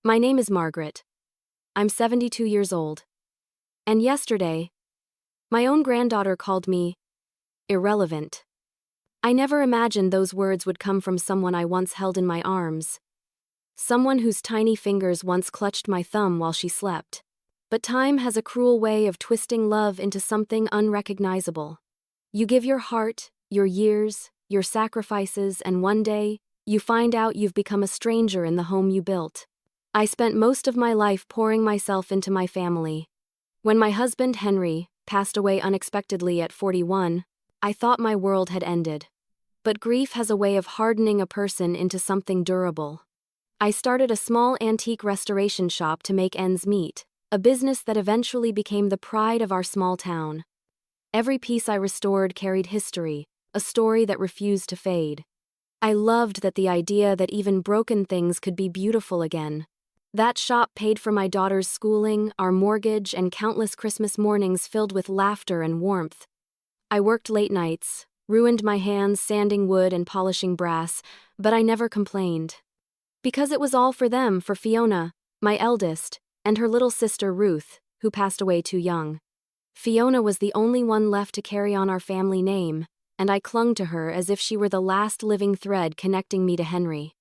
My name is Margaret. I'm 72 years old. And yesterday, my own granddaughter called me irrelevant. I never imagined those words would come from someone I once held in my arms. Someone whose tiny fingers once clutched my thumb while she slept. But time has a cruel way of twisting love into something unrecognizable. You give your heart, your years, your sacrifices, and one day, you find out you've become a stranger in the home you built. I spent most of my life pouring myself into my family. When my husband, Henry, passed away unexpectedly at 41, I thought my world had ended. But grief has a way of hardening a person into something durable. I started a small antique restoration shop to make ends meet, a business that eventually became the pride of our small town. Every piece I restored carried history, a story that refused to fade. I loved the idea that even broken things could be beautiful again. That shop paid for my daughter's schooling, our mortgage, and countless Christmas mornings filled with laughter and warmth. I worked late nights, ruined my hands sanding wood and polishing brass, but I never complained. Because it was all for them, for Fiona, my eldest, and her little sister Ruth, who passed away too young. Fiona was the only one left to carry on our family name, and I clung to her as if she were the last living thread connecting me to Henry.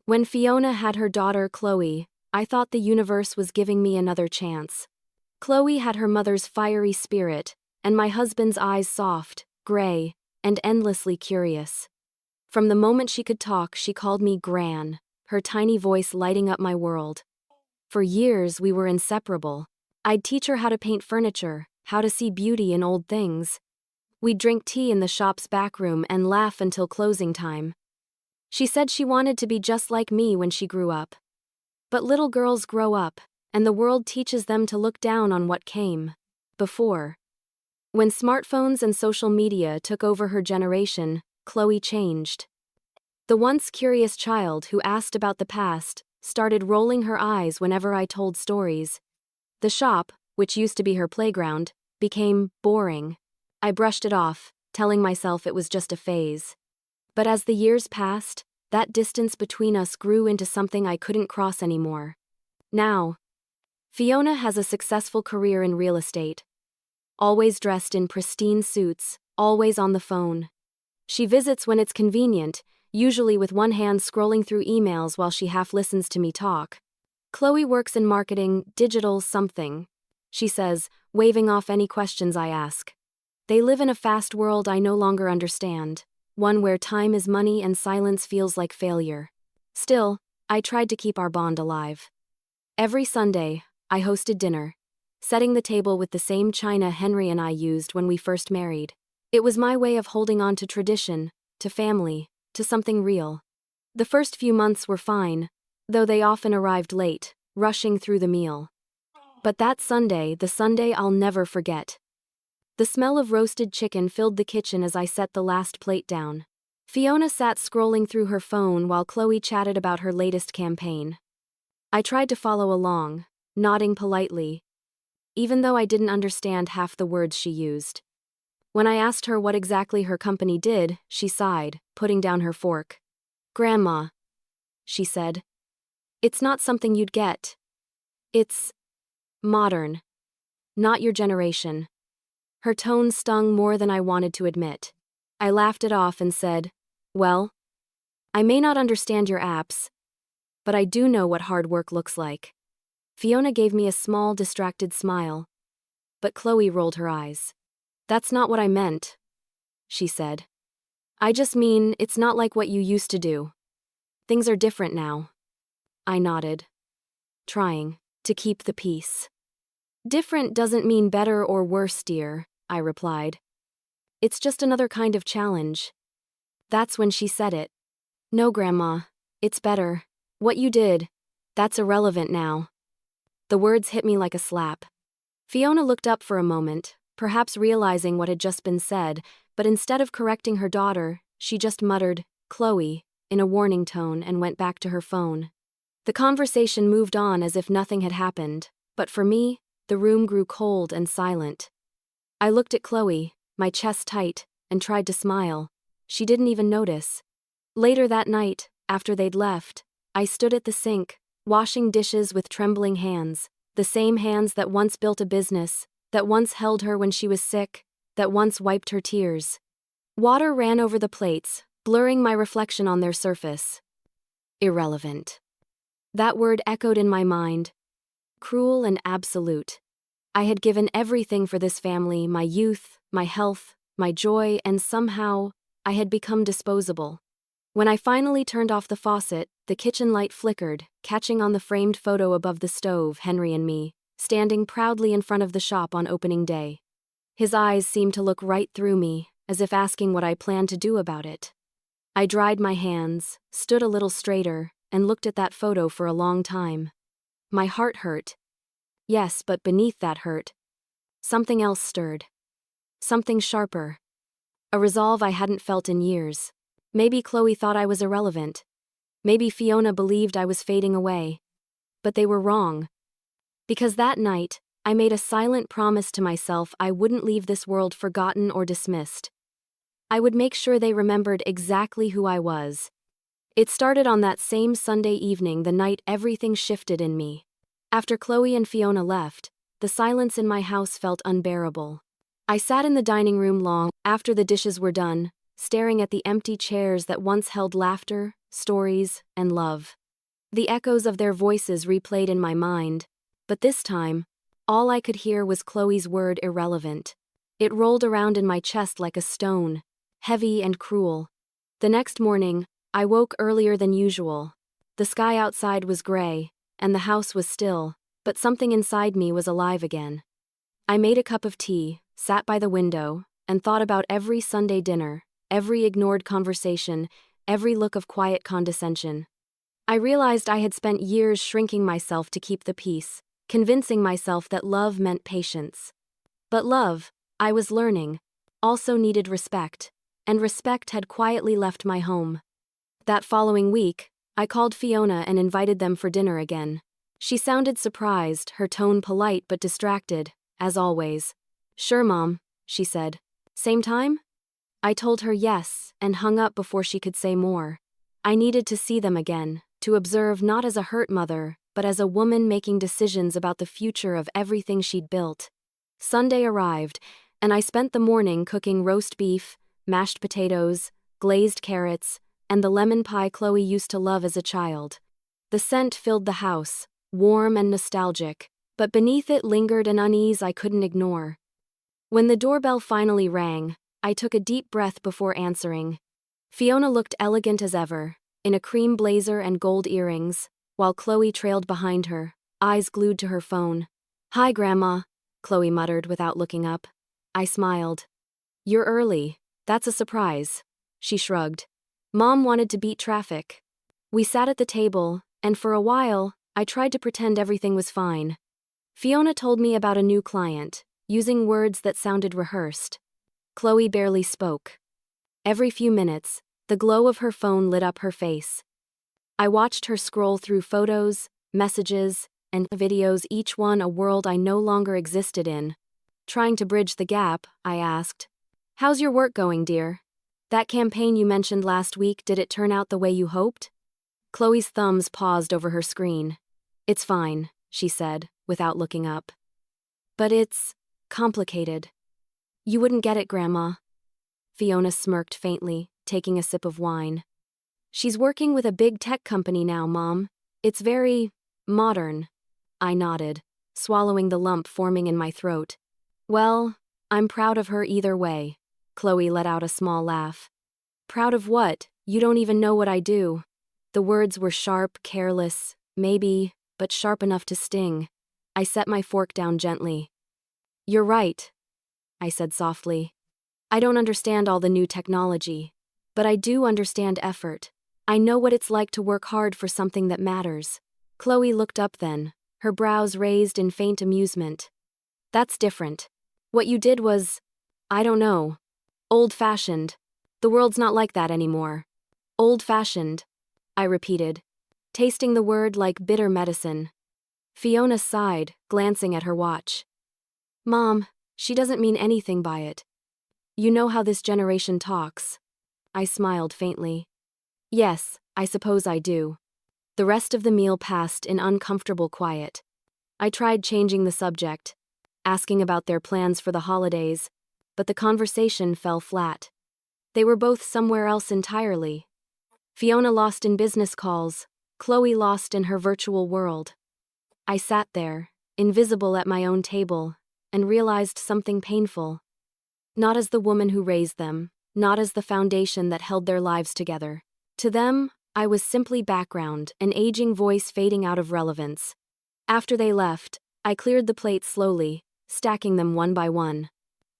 When Fiona had her daughter Chloe, I thought the universe was giving me another chance. Chloe had her mother's fiery spirit, and my husband's eyes soft, gray, and endlessly curious. From the moment she could talk, she called me Gran, her tiny voice lighting up my world. For years, we were inseparable. I'd teach her how to paint furniture, how to see beauty in old things. We'd drink tea in the shop's back room and laugh until closing time. She said she wanted to be just like me when she grew up. But little girls grow up, and the world teaches them to look down on what came before. When smartphones and social media took over her generation, Chloe changed. The once curious child who asked about the past started rolling her eyes whenever I told stories. The shop, which used to be her playground, became boring. I brushed it off, telling myself it was just a phase. But as the years passed, that distance between us grew into something I couldn't cross anymore. Now, Fiona has a successful career in real estate. Always dressed in pristine suits, always on the phone. She visits when it's convenient, usually with one hand scrolling through emails while she half listens to me talk. Chloe works in marketing, digital something, she says, waving off any questions I ask. They live in a fast world I no longer understand. One where time is money and silence feels like failure. Still, I tried to keep our bond alive. Every Sunday, I hosted dinner, setting the table with the same china Henry and I used when we first married. It was my way of holding on to tradition, to family, to something real. The first few months were fine, though they often arrived late, rushing through the meal. But that Sunday, the Sunday I'll never forget. The smell of roasted chicken filled the kitchen as I set the last plate down. Fiona sat scrolling through her phone while Chloe chatted about her latest campaign. I tried to follow along, nodding politely, even though I didn't understand half the words she used. When I asked her what exactly her company did, she sighed, putting down her fork. "Grandma," she said, "it's not something you'd get. It's modern. Not your generation." Her tone stung more than I wanted to admit. I laughed it off and said, "Well, I may not understand your apps, but I do know what hard work looks like." Fiona gave me a small, distracted smile, but Chloe rolled her eyes. "That's not what I meant," she said. "I just mean it's not like what you used to do. Things are different now." I nodded, trying to keep the peace. "Different doesn't mean better or worse, dear," I replied. "It's just another kind of challenge." That's when she said it. "No, Grandma, it's better. What you did, that's irrelevant now." The words hit me like a slap. Fiona looked up for a moment, perhaps realizing what had just been said, but instead of correcting her daughter, she just muttered, "Chloe," in a warning tone and went back to her phone. The conversation moved on as if nothing had happened, but for me, the room grew cold and silent. I looked at Chloe, my chest tight, and tried to smile. She didn't even notice. Later that night, after they'd left, I stood at the sink, washing dishes with trembling hands, the same hands that once built a business, that once held her when she was sick, that once wiped her tears. Water ran over the plates, blurring my reflection on their surface. Irrelevant. That word echoed in my mind. Cruel and absolute. I had given everything for this family, my youth, my health, my joy, and somehow, I had become disposable. When I finally turned off the faucet, the kitchen light flickered, catching on the framed photo above the stove, Henry and me, standing proudly in front of the shop on opening day. His eyes seemed to look right through me, as if asking what I planned to do about it. I dried my hands, stood a little straighter, and looked at that photo for a long time. My heart hurt. Yes, but beneath that hurt, something else stirred. Something sharper. A resolve I hadn't felt in years. Maybe Chloe thought I was irrelevant. Maybe Fiona believed I was fading away. But they were wrong. Because that night, I made a silent promise to myself I wouldn't leave this world forgotten or dismissed. I would make sure they remembered exactly who I was. It started on that same Sunday evening, the night everything shifted in me. After Chloe and Fiona left, the silence in my house felt unbearable. I sat in the dining room long after the dishes were done, staring at the empty chairs that once held laughter, stories, and love. The echoes of their voices replayed in my mind, but this time, all I could hear was Chloe's word irrelevant. It rolled around in my chest like a stone, heavy and cruel. The next morning, I woke earlier than usual. The sky outside was gray, and the house was still, but something inside me was alive again. I made a cup of tea, sat by the window, and thought about every Sunday dinner, every ignored conversation, every look of quiet condescension. I realized I had spent years shrinking myself to keep the peace, convincing myself that love meant patience. But love, I was learning, also needed respect, and respect had quietly left my home. That following week, I called Fiona and invited them for dinner again. She sounded surprised, her tone polite but distracted, as always. "Sure, Mom," she said. "Same time?" I told her yes, and hung up before she could say more. I needed to see them again, to observe not as a hurt mother, but as a woman making decisions about the future of everything she'd built. Sunday arrived, and I spent the morning cooking roast beef, mashed potatoes, glazed carrots, and the lemon pie Chloe used to love as a child. The scent filled the house, warm and nostalgic, but beneath it lingered an unease I couldn't ignore. When the doorbell finally rang, I took a deep breath before answering. Fiona looked elegant as ever, in a cream blazer and gold earrings, while Chloe trailed behind her, eyes glued to her phone. "Hi, Grandma," Chloe muttered without looking up. I smiled. "You're early. That's a surprise." She shrugged. "Mom wanted to beat traffic." We sat at the table, and for a while, I tried to pretend everything was fine. Fiona told me about a new client, using words that sounded rehearsed. Chloe barely spoke. Every few minutes, the glow of her phone lit up her face. I watched her scroll through photos, messages, and videos, each one a world I no longer existed in. Trying to bridge the gap, I asked, "How's your work going, dear? That campaign you mentioned last week, did it turn out the way you hoped?" Chloe's thumbs paused over her screen. "It's fine," she said, without looking up. "But it's complicated." "You wouldn't get it, Grandma." Fiona smirked faintly, taking a sip of wine. "She's working with a big tech company now, Mom. It's very modern." I nodded, swallowing the lump forming in my throat. "Well, I'm proud of her either way." Chloe let out a small laugh. "Proud of what? You don't even know what I do." The words were sharp, careless, maybe, but sharp enough to sting. I set my fork down gently. "You're right," I said softly. "I don't understand all the new technology, but I do understand effort. I know what it's like to work hard for something that matters." Chloe looked up then, her brows raised in faint amusement. "That's different. What you did was, I don't know, old-fashioned. The world's not like that anymore." "Old-fashioned," I repeated, tasting the word like bitter medicine. Fiona sighed, glancing at her watch. "Mom, she doesn't mean anything by it. You know how this generation talks." I smiled faintly. "Yes, I suppose I do. The rest of the meal passed in uncomfortable quiet. I tried changing the subject, asking about their plans for the holidays, but the conversation fell flat. They were both somewhere else entirely. Fiona lost in business calls, Chloe lost in her virtual world. I sat there, invisible at my own table, and realized something painful. Not as the woman who raised them, not as the foundation that held their lives together. To them, I was simply background, an aging voice fading out of relevance. After they left, I cleared the plates slowly, stacking them one by one.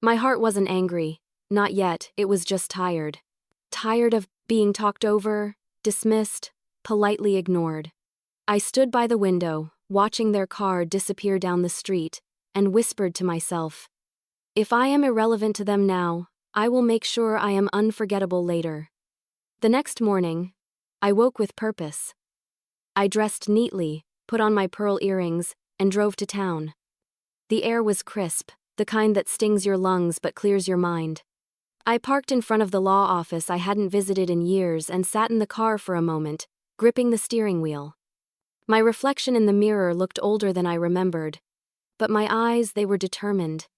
My heart wasn't angry, not yet, it was just tired. Tired of being talked over, dismissed, politely ignored. I stood by the window, watching their car disappear down the street, and whispered to myself, if I am irrelevant to them now, I will make sure I am unforgettable later. The next morning, I woke with purpose. I dressed neatly, put on my pearl earrings, and drove to town. The air was crisp, the kind that stings your lungs but clears your mind. I parked in front of the law office I hadn't visited in years and sat in the car for a moment, gripping the steering wheel. My reflection in the mirror looked older than I remembered, but my eyes, they were determined.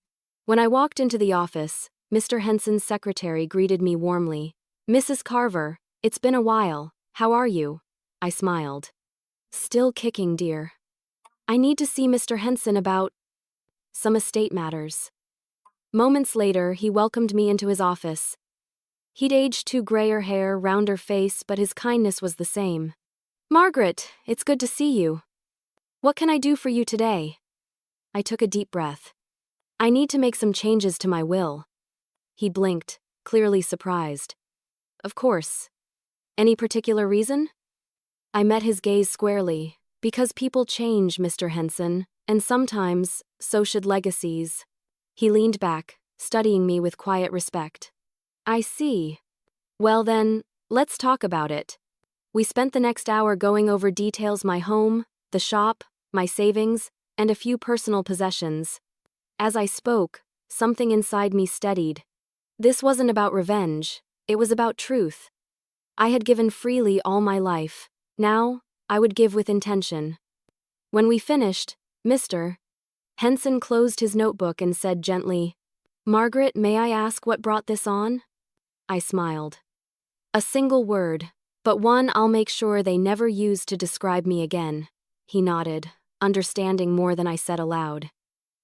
When I walked into the office, Mr. Henson's secretary greeted me warmly. Mrs. Carver, it's been a while, how are you? I smiled. Still kicking, dear. I need to see Mr. Henson about some estate matters. Moments later, he welcomed me into his office. He'd aged to grayer hair, rounder face, but his kindness was the same. Margaret, it's good to see you. What can I do for you today? I took a deep breath. I need to make some changes to my will. He blinked, clearly surprised. Of course. Any particular reason? I met his gaze squarely. Because people change, Mr. Henson, and sometimes, so should legacies. He leaned back, studying me with quiet respect. I see. Well then, let's talk about it. We spent the next hour going over details: my home, the shop, my savings, and a few personal possessions. As I spoke, something inside me steadied. This wasn't about revenge, it was about truth. I had given freely all my life. Now, I would give with intention. When we finished, Mr. Henson closed his notebook and said gently, Margaret, may I ask what brought this on? I smiled. A single word, but one I'll make sure they never use to describe me again. He nodded, understanding more than I said aloud.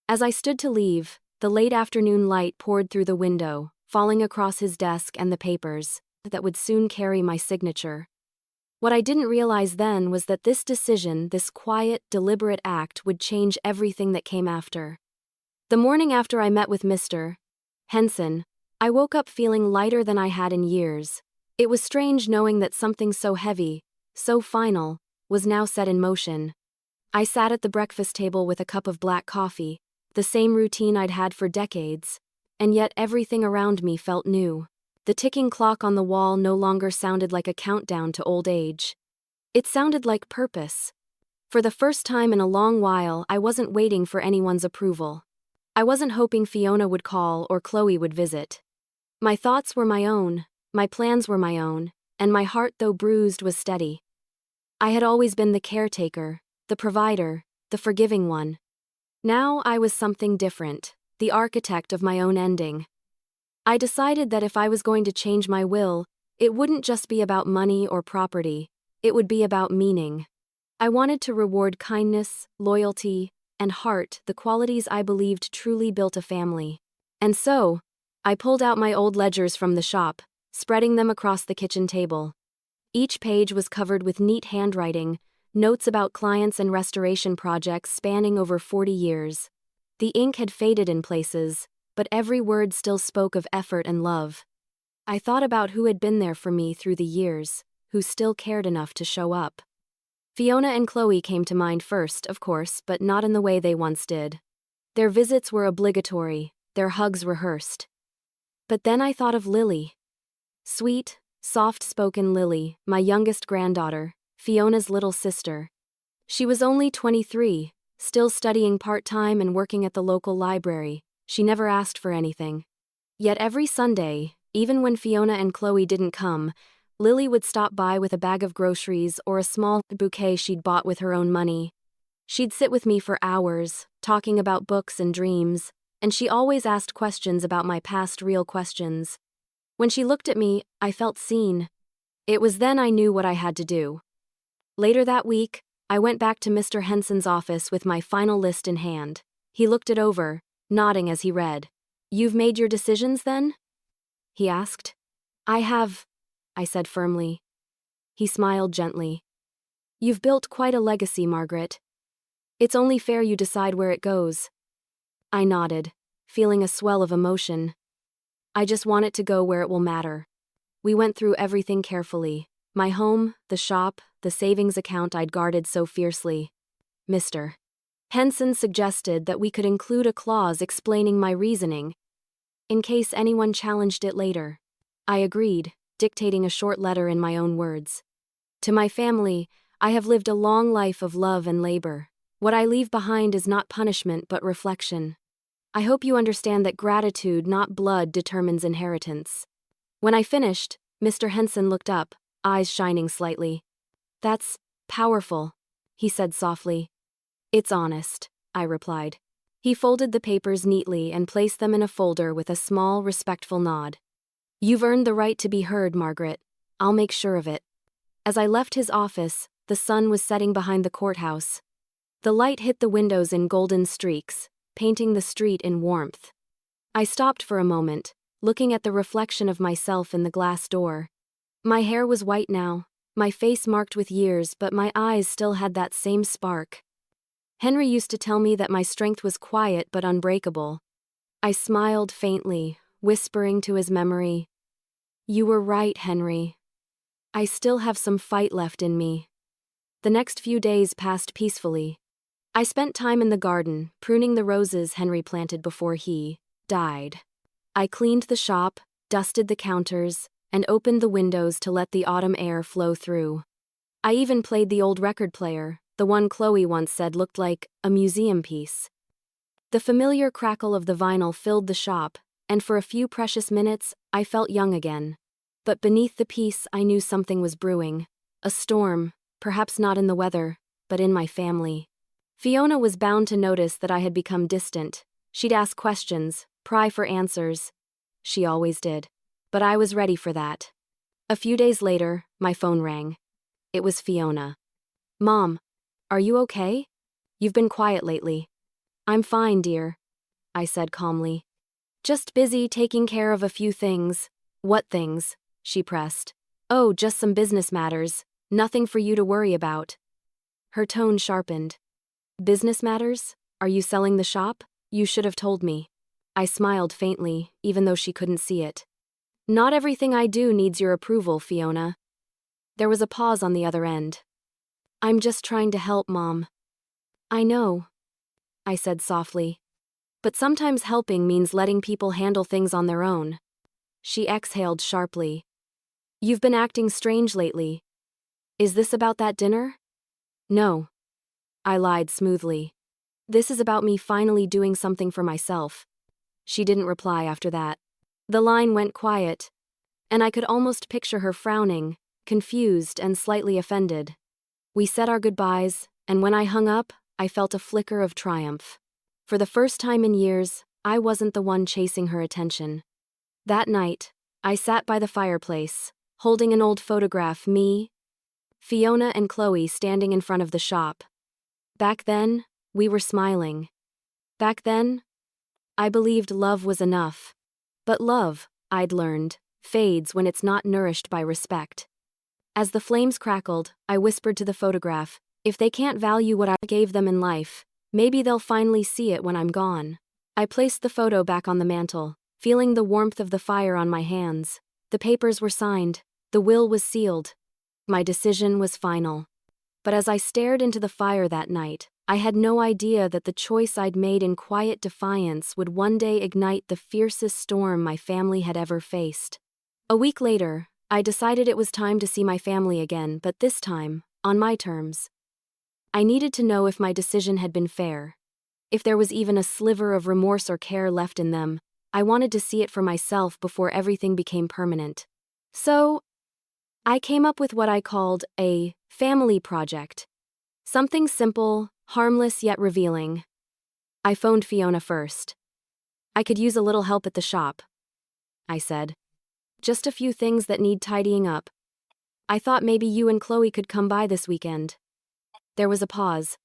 As I stood to leave, the late afternoon light poured through the window, falling across his desk and the papers that would soon carry my signature. What I didn't realize then was that this decision, this quiet, deliberate act, would change everything that came after. The morning after I met with Mr. Henson, I woke up feeling lighter than I had in years. It was strange knowing that something so heavy, so final, was now set in motion. I sat at the breakfast table with a cup of black coffee, the same routine I'd had for decades, and yet everything around me felt new. The ticking clock on the wall no longer sounded like a countdown to old age. It sounded like purpose. For the first time in a long while, I wasn't waiting for anyone's approval. I wasn't hoping Fiona would call or Chloe would visit. My thoughts were my own, my plans were my own, and my heart, though bruised, was steady. I had always been the caretaker, the provider, the forgiving one. Now I was something different, the architect of my own ending. I decided that if I was going to change my will, it wouldn't just be about money or property, it would be about meaning. I wanted to reward kindness, loyalty, and heart, the qualities I believed truly built a family. And so, I pulled out my old ledgers from the shop, spreading them across the kitchen table. Each page was covered with neat handwriting, notes about clients and restoration projects spanning over 40 years. The ink had faded in places, but every word still spoke of effort and love. I thought about who had been there for me through the years, who still cared enough to show up. Fiona and Chloe came to mind first, of course, but not in the way they once did. Their visits were obligatory, their hugs rehearsed. But then I thought of Lily. Sweet, soft-spoken Lily, my youngest granddaughter, Fiona's little sister. She was only 23, still studying part-time and working at the local library. She never asked for anything. Yet every Sunday, even when Fiona and Chloe didn't come, Lily would stop by with a bag of groceries or a small bouquet she'd bought with her own money. She'd sit with me for hours, talking about books and dreams, and she always asked questions about my past, real questions. When she looked at me, I felt seen. It was then I knew what I had to do. Later that week, I went back to Mr. Henson's office with my final list in hand. He looked it over, nodding as he read. "You've made your decisions then?" he asked. "I have," I said firmly. He smiled gently. "You've built quite a legacy, Margaret. It's only fair you decide where it goes." I nodded, feeling a swell of emotion. "I just want it to go where it will matter." We went through everything carefully. My home, the shop, the savings account I'd guarded so fiercely. Mr. Henson suggested that we could include a clause explaining my reasoning, in case anyone challenged it later. I agreed, dictating a short letter in my own words. "To my family, I have lived a long life of love and labor. What I leave behind is not punishment but reflection. I hope you understand that gratitude, not blood, determines inheritance." When I finished, Mr. Henson looked up, eyes shining slightly. "That's powerful," he said softly. "It's honest," I replied. He folded the papers neatly and placed them in a folder with a small, respectful nod. "You've earned the right to be heard, Margaret. I'll make sure of it." As I left his office, the sun was setting behind the courthouse. The light hit the windows in golden streaks, painting the street in warmth. I stopped for a moment, looking at the reflection of myself in the glass door. My hair was white now, my face marked with years, but my eyes still had that same spark. Henry used to tell me that my strength was quiet but unbreakable. I smiled faintly, whispering to his memory, "You were right, Henry. I still have some fight left in me." The next few days passed peacefully. I spent time in the garden, pruning the roses Henry planted before he died. I cleaned the shop, dusted the counters, and opened the windows to let the autumn air flow through. I even played the old record player, the one Chloe once said looked like a museum piece. The familiar crackle of the vinyl filled the shop, and for a few precious minutes, I felt young again. But beneath the peace, I knew something was brewing. A storm, perhaps not in the weather, but in my family. Fiona was bound to notice that I had become distant. She'd ask questions, pry for answers. She always did. But I was ready for that. A few days later, my phone rang. It was Fiona. "Mom, are you okay? You've been quiet lately." "I'm fine, dear," I said calmly. "Just busy taking care of a few things." "What things?" she pressed. "Oh, just some business matters. Nothing for you to worry about." Her tone sharpened. "Business matters? Are you selling the shop? You should have told me." I smiled faintly, even though she couldn't see it. "Not everything I do needs your approval, Fiona." There was a pause on the other end. "I'm just trying to help, Mom." "I know," I said softly. "But sometimes helping means letting people handle things on their own." She exhaled sharply. "You've been acting strange lately. Is this about that dinner?" "No," I lied smoothly. "This is about me finally doing something for myself." She didn't reply after that. The line went quiet, and I could almost picture her frowning, confused and slightly offended. We said our goodbyes, and when I hung up, I felt a flicker of triumph. For the first time in years, I wasn't the one chasing her attention. That night, I sat by the fireplace, holding an old photograph, me, Fiona and Chloe standing in front of the shop. Back then, we were smiling. Back then, I believed love was enough. But love, I'd learned, fades when it's not nourished by respect. As the flames crackled, I whispered to the photograph, "If they can't value what I gave them in life, maybe they'll finally see it when I'm gone." I placed the photo back on the mantel, feeling the warmth of the fire on my hands. The papers were signed. The will was sealed. My decision was final. But as I stared into the fire that night, I had no idea that the choice I'd made in quiet defiance would one day ignite the fiercest storm my family had ever faced. A week later, I decided it was time to see my family again, but this time, on my terms. I needed to know if my decision had been fair. If there was even a sliver of remorse or care left in them, I wanted to see it for myself before everything became permanent. So, I came up with what I called a family project. Something simple, harmless yet revealing. I phoned Fiona first. I could use a little help at the shop, I said. Just a few things that need tidying up. I thought maybe you and Chloe could come by this weekend. There was a pause.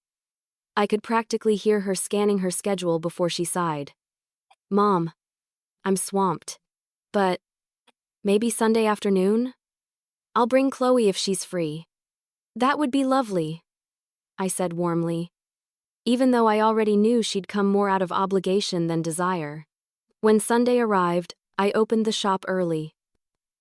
I could practically hear her scanning her schedule before she sighed. Mom, I'm swamped. But maybe Sunday afternoon? I'll bring Chloe if she's free. That would be lovely, I said warmly, even though I already knew she'd come more out of obligation than desire. When Sunday arrived, I opened the shop early.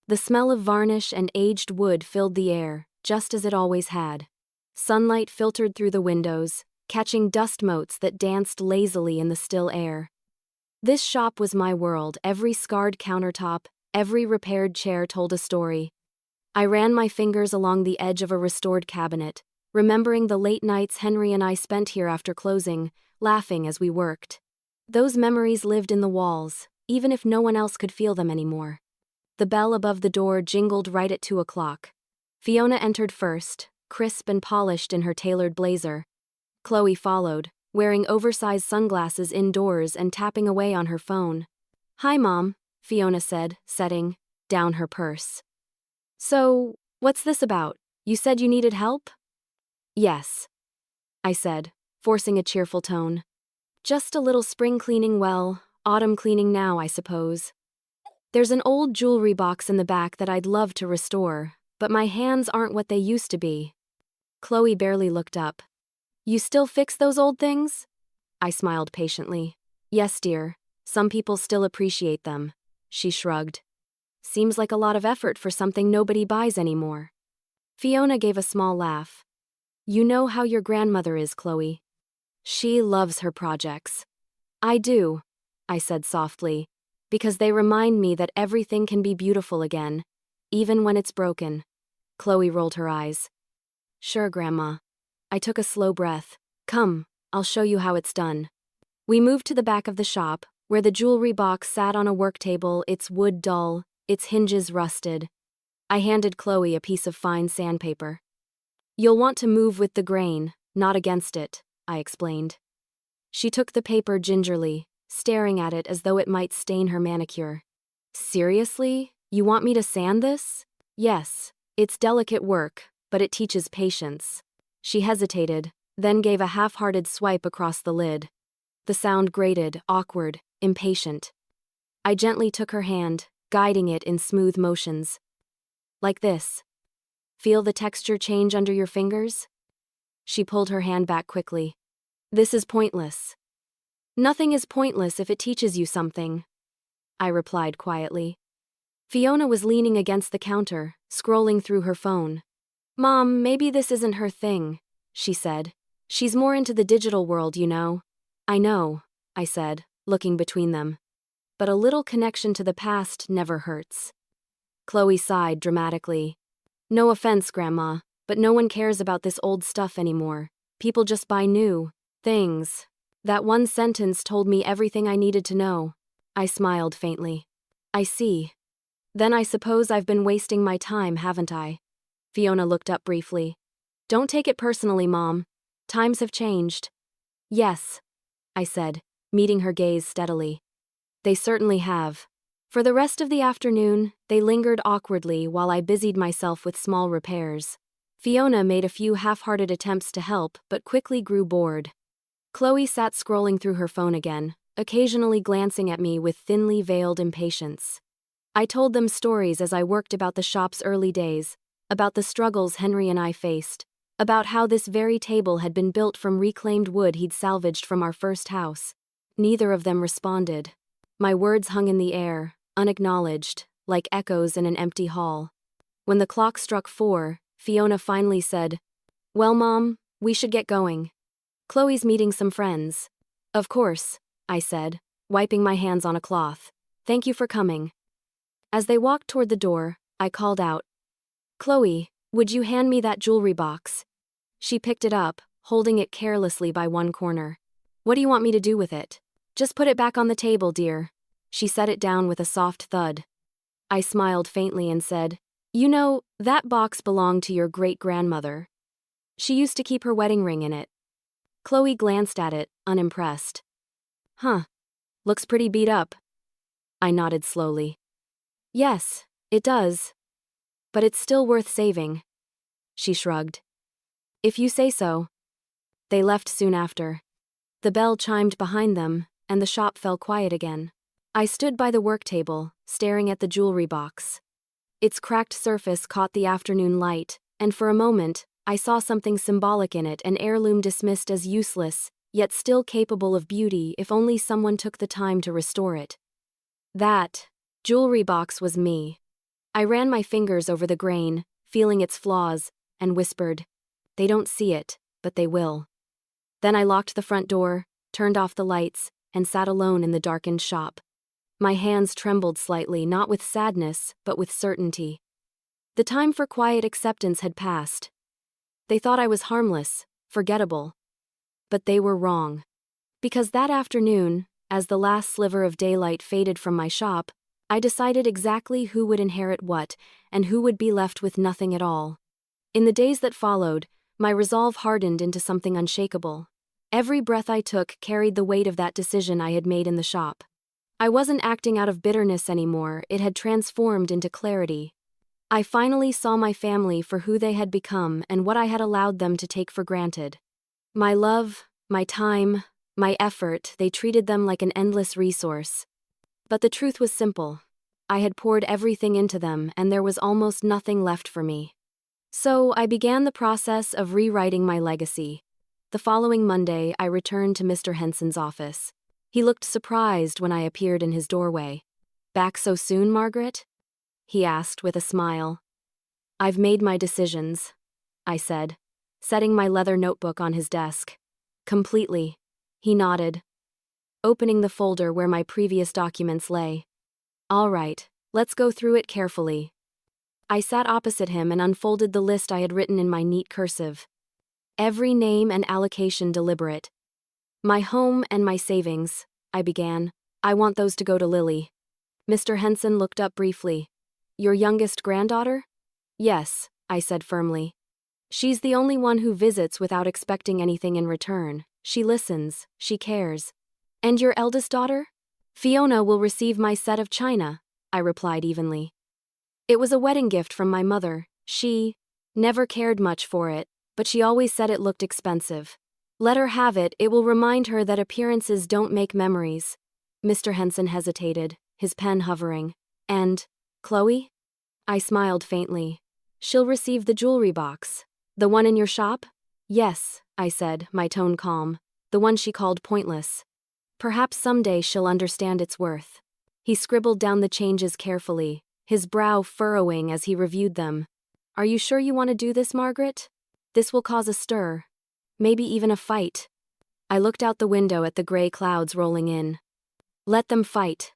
The smell of varnish and aged wood filled the air, just as it always had. Sunlight filtered through the windows, catching dust motes that danced lazily in the still air. This shop was my world. Every scarred countertop, every repaired chair told a story. I ran my fingers along the edge of a restored cabinet, remembering the late nights Henry and I spent here after closing, laughing as we worked. Those memories lived in the walls, even if no one else could feel them anymore. The bell above the door jingled right at 2 o'clock. Fiona entered first, crisp and polished in her tailored blazer. Chloe followed, wearing oversized sunglasses indoors and tapping away on her phone. "Hi, Mom," Fiona said, setting down her purse. "So, what's this about? You said you needed help?" "Yes," I said, forcing a cheerful tone. "Just a little spring cleaning, well, autumn cleaning now, I suppose. There's an old jewelry box in the back that I'd love to restore, but my hands aren't what they used to be." Chloe barely looked up. "You still fix those old things?" I smiled patiently. "Yes, dear. Some people still appreciate them." She shrugged. "Seems like a lot of effort for something nobody buys anymore." Fiona gave a small laugh. "You know how your grandmother is, Chloe. She loves her projects." "I do," I said softly, "because they remind me that everything can be beautiful again, even when it's broken." Chloe rolled her eyes. "Sure, Grandma." I took a slow breath. "Come, I'll show you how it's done." We moved to the back of the shop, where the jewelry box sat on a work table, its wood dull, its hinges rusted. I handed Chloe a piece of fine sandpaper. "You'll want to move with the grain, not against it," I explained. She took the paper gingerly, staring at it as though it might stain her manicure. "Seriously? You want me to sand this?" "Yes, it's delicate work, but it teaches patience." She hesitated, then gave a half-hearted swipe across the lid. The sound grated, awkward, impatient. I gently took her hand, guiding it in smooth motions. "Like this. Feel the texture change under your fingers?" She pulled her hand back quickly. "This is pointless." "Nothing is pointless if it teaches you something," I replied quietly. Fiona was leaning against the counter, scrolling through her phone. "Mom, maybe this isn't her thing," she said. "She's more into the digital world, you know." "I know," I said, looking between them. "But a little connection to the past never hurts." Chloe sighed dramatically. "No offense, Grandma, but no one cares about this old stuff anymore. People just buy new things." That one sentence told me everything I needed to know. I smiled faintly. "I see. Then I suppose I've been wasting my time, haven't I?" Fiona looked up briefly. "Don't take it personally, Mom. Times have changed." "Yes," I said, meeting her gaze steadily. "They certainly have." For the rest of the afternoon, they lingered awkwardly while I busied myself with small repairs. Fiona made a few half-hearted attempts to help, but quickly grew bored. Chloe sat scrolling through her phone again, occasionally glancing at me with thinly veiled impatience. I told them stories as I worked about the shop's early days, about the struggles Henry and I faced, about how this very table had been built from reclaimed wood he'd salvaged from our first house. Neither of them responded. My words hung in the air, unacknowledged, like echoes in an empty hall. When the clock struck 4, Fiona finally said, "Well, Mom, we should get going. Chloe's meeting some friends." "Of course," I said, wiping my hands on a cloth. "Thank you for coming." As they walked toward the door, I called out, "Chloe, would you hand me that jewelry box?" She picked it up, holding it carelessly by one corner. "What do you want me to do with it?" "Just put it back on the table, dear." She set it down with a soft thud. I smiled faintly and said, You know, that box belonged to your great-grandmother. She used to keep her wedding ring in it. Chloe glanced at it, unimpressed. Huh. Looks pretty beat up. I nodded slowly. Yes, it does. But it's still worth saving. She shrugged. If you say so. They left soon after. The bell chimed behind them, and the shop fell quiet again. I stood by the work table, staring at the jewelry box. Its cracked surface caught the afternoon light, and for a moment, I saw something symbolic in it, an heirloom dismissed as useless, yet still capable of beauty if only someone took the time to restore it. That jewelry box was me. I ran my fingers over the grain, feeling its flaws, and whispered, "They don't see it, but they will." Then I locked the front door, turned off the lights, and sat alone in the darkened shop. My hands trembled slightly, not with sadness, but with certainty. The time for quiet acceptance had passed. They thought I was harmless, forgettable. But they were wrong. Because that afternoon, as the last sliver of daylight faded from my shop, I decided exactly who would inherit what, and who would be left with nothing at all. In the days that followed, my resolve hardened into something unshakable. Every breath I took carried the weight of that decision I had made in the shop. I wasn't acting out of bitterness anymore, it had transformed into clarity. I finally saw my family for who they had become and what I had allowed them to take for granted. My love, my time, my effort, they treated them like an endless resource. But the truth was simple. I had poured everything into them, and there was almost nothing left for me. So I began the process of rewriting my legacy. The following Monday, I returned to Mr. Henson's office. He looked surprised when I appeared in his doorway. "Back so soon, Margaret?" he asked with a smile. "I've made my decisions," I said, setting my leather notebook on his desk. "Completely," he nodded, opening the folder where my previous documents lay. "All right, let's go through it carefully." I sat opposite him and unfolded the list I had written in my neat cursive. Every name and allocation deliberate. "My home and my savings," I began. "I want those to go to Lily." Mr. Henson looked up briefly. "Your youngest granddaughter?" "Yes," I said firmly. "She's the only one who visits without expecting anything in return. She listens, she cares." "And your eldest daughter?" "Fiona will receive my set of china," I replied evenly. "It was a wedding gift from my mother. She never cared much for it, but she always said it looked expensive. Let her have it, it will remind her that appearances don't make memories." Mr. Henson hesitated, his pen hovering. "And Chloe?" I smiled faintly. "She'll receive the jewelry box. The one in your shop?" "Yes," I said, my tone calm. "The one she called pointless. Perhaps someday she'll understand its worth." He scribbled down the changes carefully, his brow furrowing as he reviewed them. "Are you sure you want to do this, Margaret? This will cause a stir. Maybe even a fight." I looked out the window at the gray clouds rolling in. "Let them fight.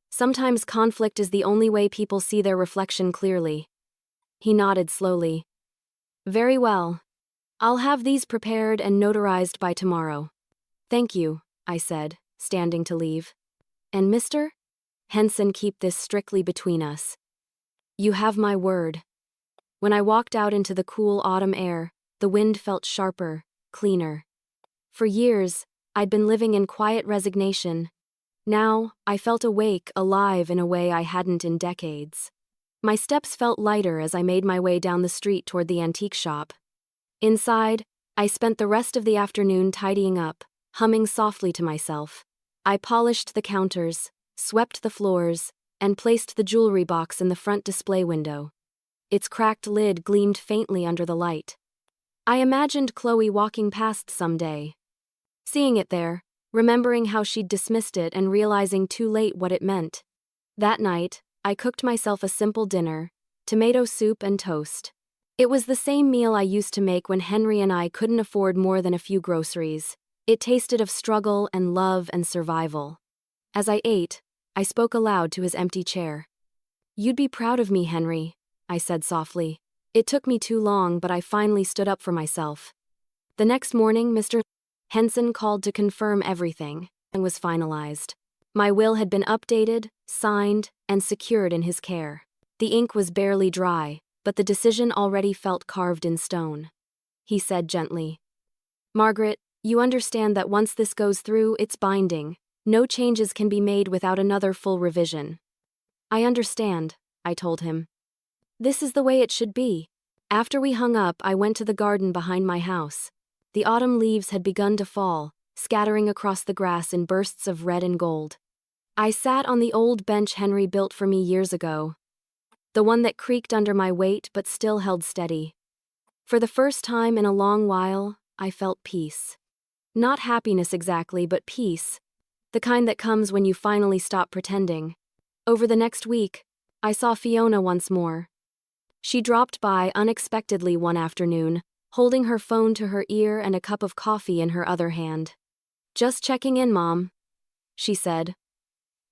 Sometimes conflict is the only way people see their reflection clearly." He nodded slowly. "Very well. I'll have these prepared and notarized by tomorrow." "Thank you," I said, standing to leave. "And Mr. Henson, keep this strictly between us." "You have my word." When I walked out into the cool autumn air, the wind felt sharper, cleaner. For years, I'd been living in quiet resignation. Now, I felt awake, alive in a way I hadn't in decades. My steps felt lighter as I made my way down the street toward the antique shop. Inside, I spent the rest of the afternoon tidying up, humming softly to myself. I polished the counters, swept the floors, and placed the jewelry box in the front display window. Its cracked lid gleamed faintly under the light. I imagined Chloe walking past someday, seeing it there, remembering how she'd dismissed it and realizing too late what it meant. That night, I cooked myself a simple dinner, tomato soup and toast. It was the same meal I used to make when Henry and I couldn't afford more than a few groceries. It tasted of struggle and love and survival. As I ate, I spoke aloud to his empty chair. "You'd be proud of me, Henry," I said softly. It took me too long, but I finally stood up for myself. The next morning, Mr. Henson called to confirm everything and was finalized. My will had been updated, signed, and secured in his care. The ink was barely dry, but the decision already felt carved in stone. He said gently, "Margaret, you understand that once this goes through, it's binding. No changes can be made without another full revision." "I understand," I told him. "This is the way it should be." After we hung up, I went to the garden behind my house. The autumn leaves had begun to fall, scattering across the grass in bursts of red and gold. I sat on the old bench Henry built for me years ago, the one that creaked under my weight but still held steady. For the first time in a long while, I felt peace. Not happiness exactly, but peace, the kind that comes when you finally stop pretending. Over the next week, I saw Fiona once more. She dropped by unexpectedly one afternoon, holding her phone to her ear and a cup of coffee in her other hand. "Just checking in, Mom," she said,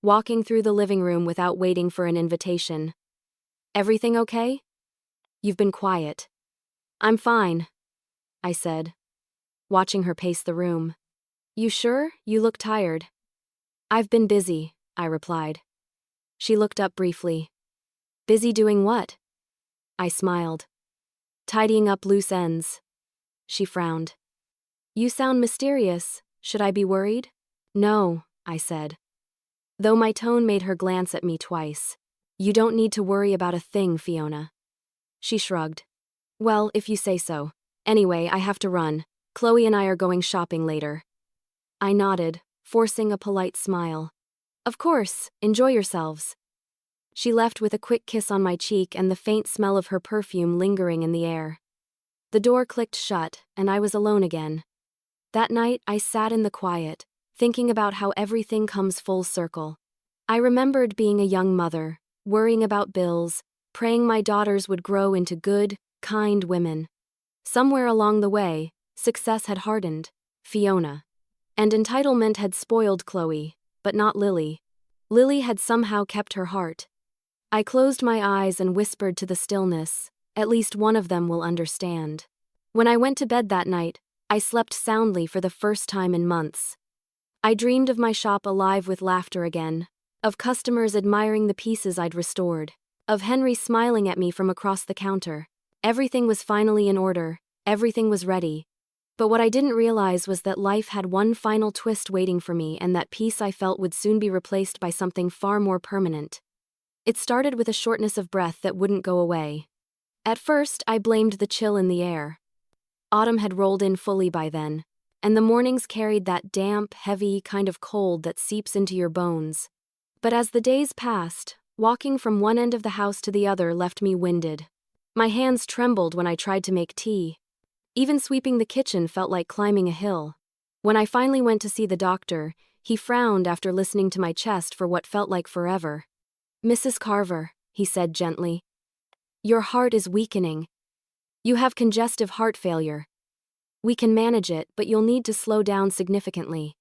walking through the living room without waiting for an invitation. "Everything okay? You've been quiet." "I'm fine," I said, watching her pace the room. "You sure? You look tired." "I've been busy," I replied. She looked up briefly. "Busy doing what?" I smiled. "Tidying up loose ends." She frowned. "You sound mysterious. Should I be worried?" "No," I said, though my tone made her glance at me twice. "You don't need to worry about a thing, Fiona." She shrugged. "Well, if you say so. Anyway, I have to run. Chloe and I are going shopping later." I nodded, forcing a polite smile. "Of course, enjoy yourselves." She left with a quick kiss on my cheek and the faint smell of her perfume lingering in the air. The door clicked shut, and I was alone again. That night, I sat in the quiet, thinking about how everything comes full circle. I remembered being a young mother, worrying about bills, praying my daughters would grow into good, kind women. Somewhere along the way, success had hardened Fiona, and entitlement had spoiled Chloe, but not Lily. Lily had somehow kept her heart. I closed my eyes and whispered to the stillness, "At least one of them will understand." When I went to bed that night, I slept soundly for the first time in months. I dreamed of my shop alive with laughter again, of customers admiring the pieces I'd restored, of Henry smiling at me from across the counter. Everything was finally in order, everything was ready. But what I didn't realize was that life had one final twist waiting for me, and that peace I felt would soon be replaced by something far more permanent. It started with a shortness of breath that wouldn't go away. At first, I blamed the chill in the air. Autumn had rolled in fully by then, and the mornings carried that damp, heavy kind of cold that seeps into your bones. But as the days passed, walking from one end of the house to the other left me winded. My hands trembled when I tried to make tea. Even sweeping the kitchen felt like climbing a hill. When I finally went to see the doctor, he frowned after listening to my chest for what felt like forever. "Mrs. Carver," he said gently, "your heart is weakening. You have congestive heart failure. We can manage it, but you'll need to slow down significantly."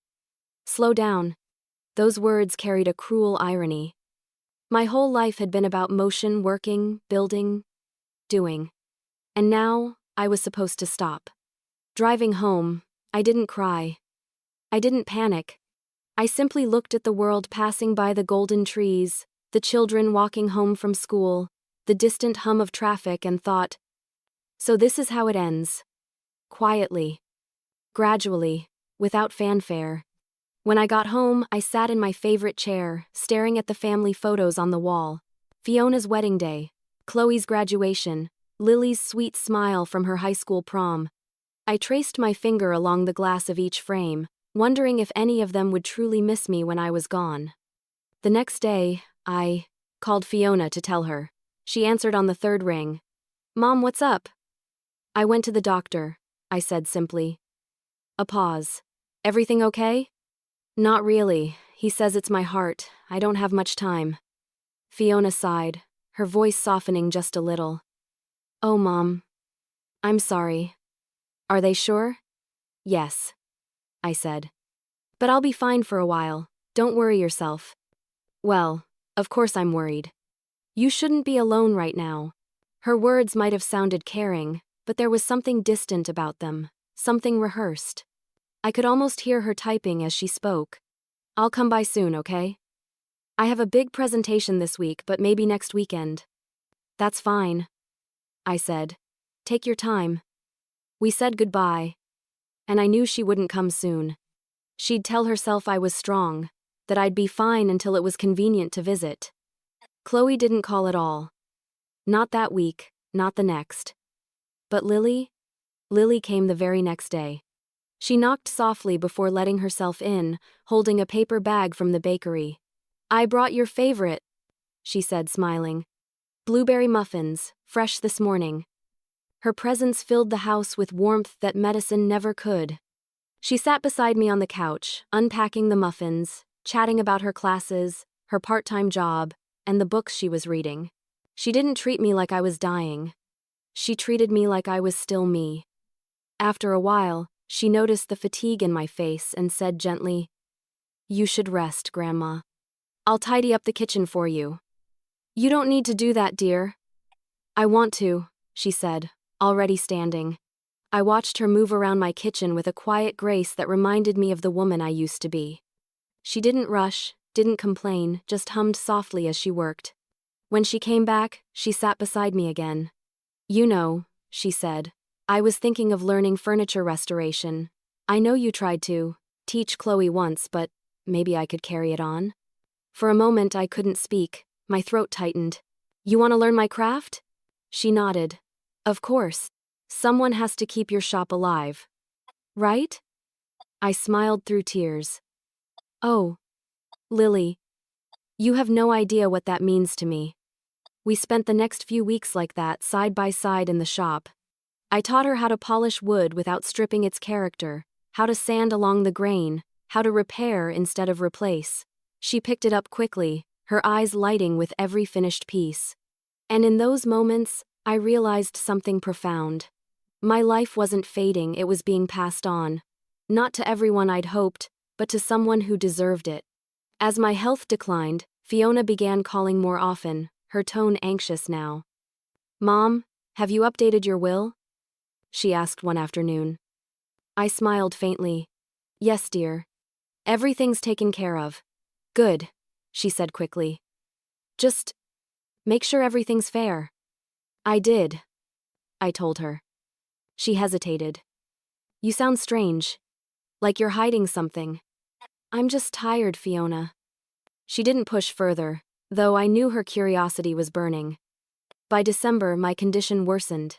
Slow down. Those words carried a cruel irony. My whole life had been about motion, working, building, doing. And now, I was supposed to stop. Driving home, I didn't cry. I didn't panic. I simply looked at the world passing by, the golden trees, the children walking home from school, the distant hum of traffic, and thought, so this is how it ends. Quietly. Gradually. Without fanfare. When I got home, I sat in my favorite chair, staring at the family photos on the wall. Fiona's wedding day, Chloe's graduation, Lily's sweet smile from her high school prom. I traced my finger along the glass of each frame, wondering if any of them would truly miss me when I was gone. The next day, I called Fiona to tell her. She answered on the third ring. "Mom, what's up?" "I went to the doctor," I said simply. A pause. "Everything okay?" "Not really. He says it's my heart. I don't have much time." Fiona sighed, her voice softening just a little. "Oh, Mom. I'm sorry." "Are they sure?" "Yes," I said. "But I'll be fine for a while. Don't worry yourself." "Well, of course I'm worried. You shouldn't be alone right now." Her words might have sounded caring, but there was something distant about them, something rehearsed. I could almost hear her typing as she spoke. "I'll come by soon, okay? I have a big presentation this week, but maybe next weekend." That's fine, I said. Take your time. We said goodbye, and I knew she wouldn't come soon. She'd tell herself I was strong, that I'd be fine until it was convenient to visit. Chloe didn't call at all. Not that week, not the next. But Lily came the very next day. She knocked softly before letting herself in, holding a paper bag from the bakery. I brought your favorite, she said, smiling. Blueberry muffins, fresh this morning. Her presence filled the house with warmth that medicine never could. She sat beside me on the couch, unpacking the muffins, chatting about her classes, her part-time job, and the books she was reading. She didn't treat me like I was dying. She treated me like I was still me. After a while, she noticed the fatigue in my face and said gently, "You should rest, Grandma. I'll tidy up the kitchen for you." "You don't need to do that, dear." "I want to," she said, already standing. I watched her move around my kitchen with a quiet grace that reminded me of the woman I used to be. She didn't rush, didn't complain, just hummed softly as she worked. When she came back, she sat beside me again. "You know," she said, "I was thinking of learning furniture restoration. I know you tried to teach Chloe once, but maybe I could carry it on." For a moment I couldn't speak, my throat tightened. "You want to learn my craft?" She nodded. "Of course. Someone has to keep your shop alive. Right?" I smiled through tears. "Oh, Lily, you have no idea what that means to me." We spent the next few weeks like that, side by side in the shop. I taught her how to polish wood without stripping its character, how to sand along the grain, how to repair instead of replace. She picked it up quickly, her eyes lighting with every finished piece. And in those moments, I realized something profound. My life wasn't fading, it was being passed on. Not to everyone I'd hoped, but to someone who deserved it. As my health declined, Fiona began calling more often, her tone anxious now. "Mom, have you updated your will?" she asked one afternoon. I smiled faintly. "Yes, dear. Everything's taken care of." "Good," she said quickly. "Just make sure everything's fair." "I did," I told her. She hesitated. "You sound strange. Like you're hiding something." "I'm just tired, Fiona." She didn't push further, though I knew her curiosity was burning. By December, my condition worsened.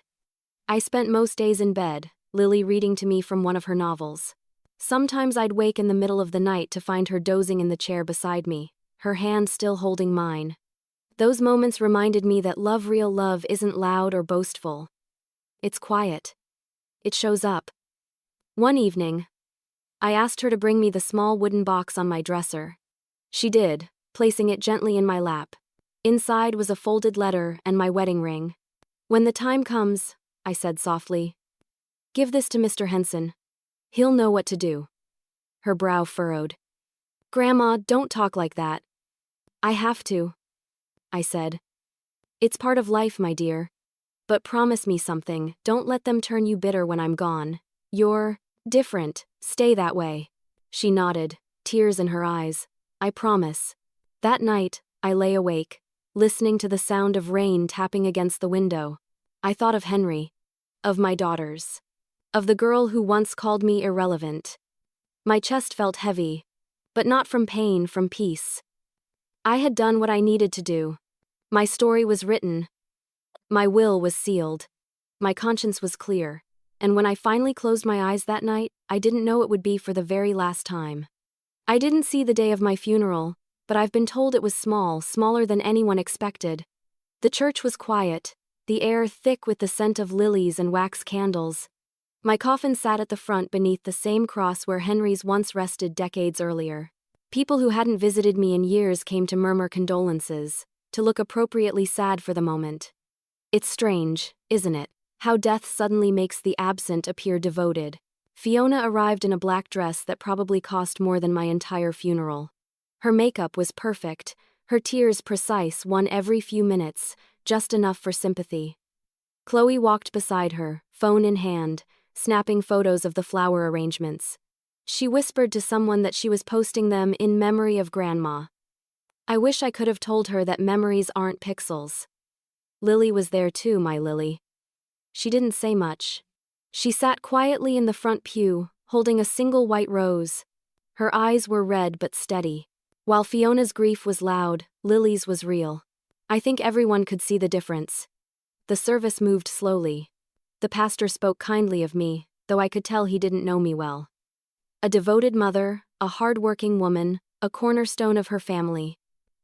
I spent most days in bed, Lily reading to me from one of her novels. Sometimes I'd wake in the middle of the night to find her dozing in the chair beside me, her hand still holding mine. Those moments reminded me that real love isn't loud or boastful. It's quiet. It shows up. One evening, I asked her to bring me the small wooden box on my dresser. She did, placing it gently in my lap. Inside was a folded letter and my wedding ring. "When the time comes," I said softly, "give this to Mr. Henson. He'll know what to do." Her brow furrowed. "Grandma, don't talk like that." "I have to," I said. "It's part of life, my dear. But promise me something, don't let them turn you bitter when I'm gone. You're different, stay that way." She nodded, tears in her eyes. "I promise." That night, I lay awake, listening to the sound of rain tapping against the window. I thought of Henry, of my daughters, of the girl who once called me irrelevant. My chest felt heavy, but not from pain, from peace. I had done what I needed to do. My story was written. My will was sealed. My conscience was clear. And when I finally closed my eyes that night, I didn't know it would be for the very last time. I didn't see the day of my funeral, but I've been told it was small, smaller than anyone expected. The church was quiet, the air thick with the scent of lilies and wax candles. My coffin sat at the front beneath the same cross where Henry's once rested decades earlier. People who hadn't visited me in years came to murmur condolences, to look appropriately sad for the moment. It's strange, isn't it, how death suddenly makes the absent appear devoted. Fiona arrived in a black dress that probably cost more than my entire funeral. Her makeup was perfect, her tears precise, one every few minutes, just enough for sympathy. Chloe walked beside her, phone in hand, snapping photos of the flower arrangements. She whispered to someone that she was posting them in memory of Grandma. I wish I could have told her that memories aren't pixels. Lily was there too, my Lily. She didn't say much. She sat quietly in the front pew, holding a single white rose. Her eyes were red but steady. While Fiona's grief was loud, Lily's was real. I think everyone could see the difference. The service moved slowly. The pastor spoke kindly of me, though I could tell he didn't know me well. A devoted mother, a hard-working woman, a cornerstone of her family.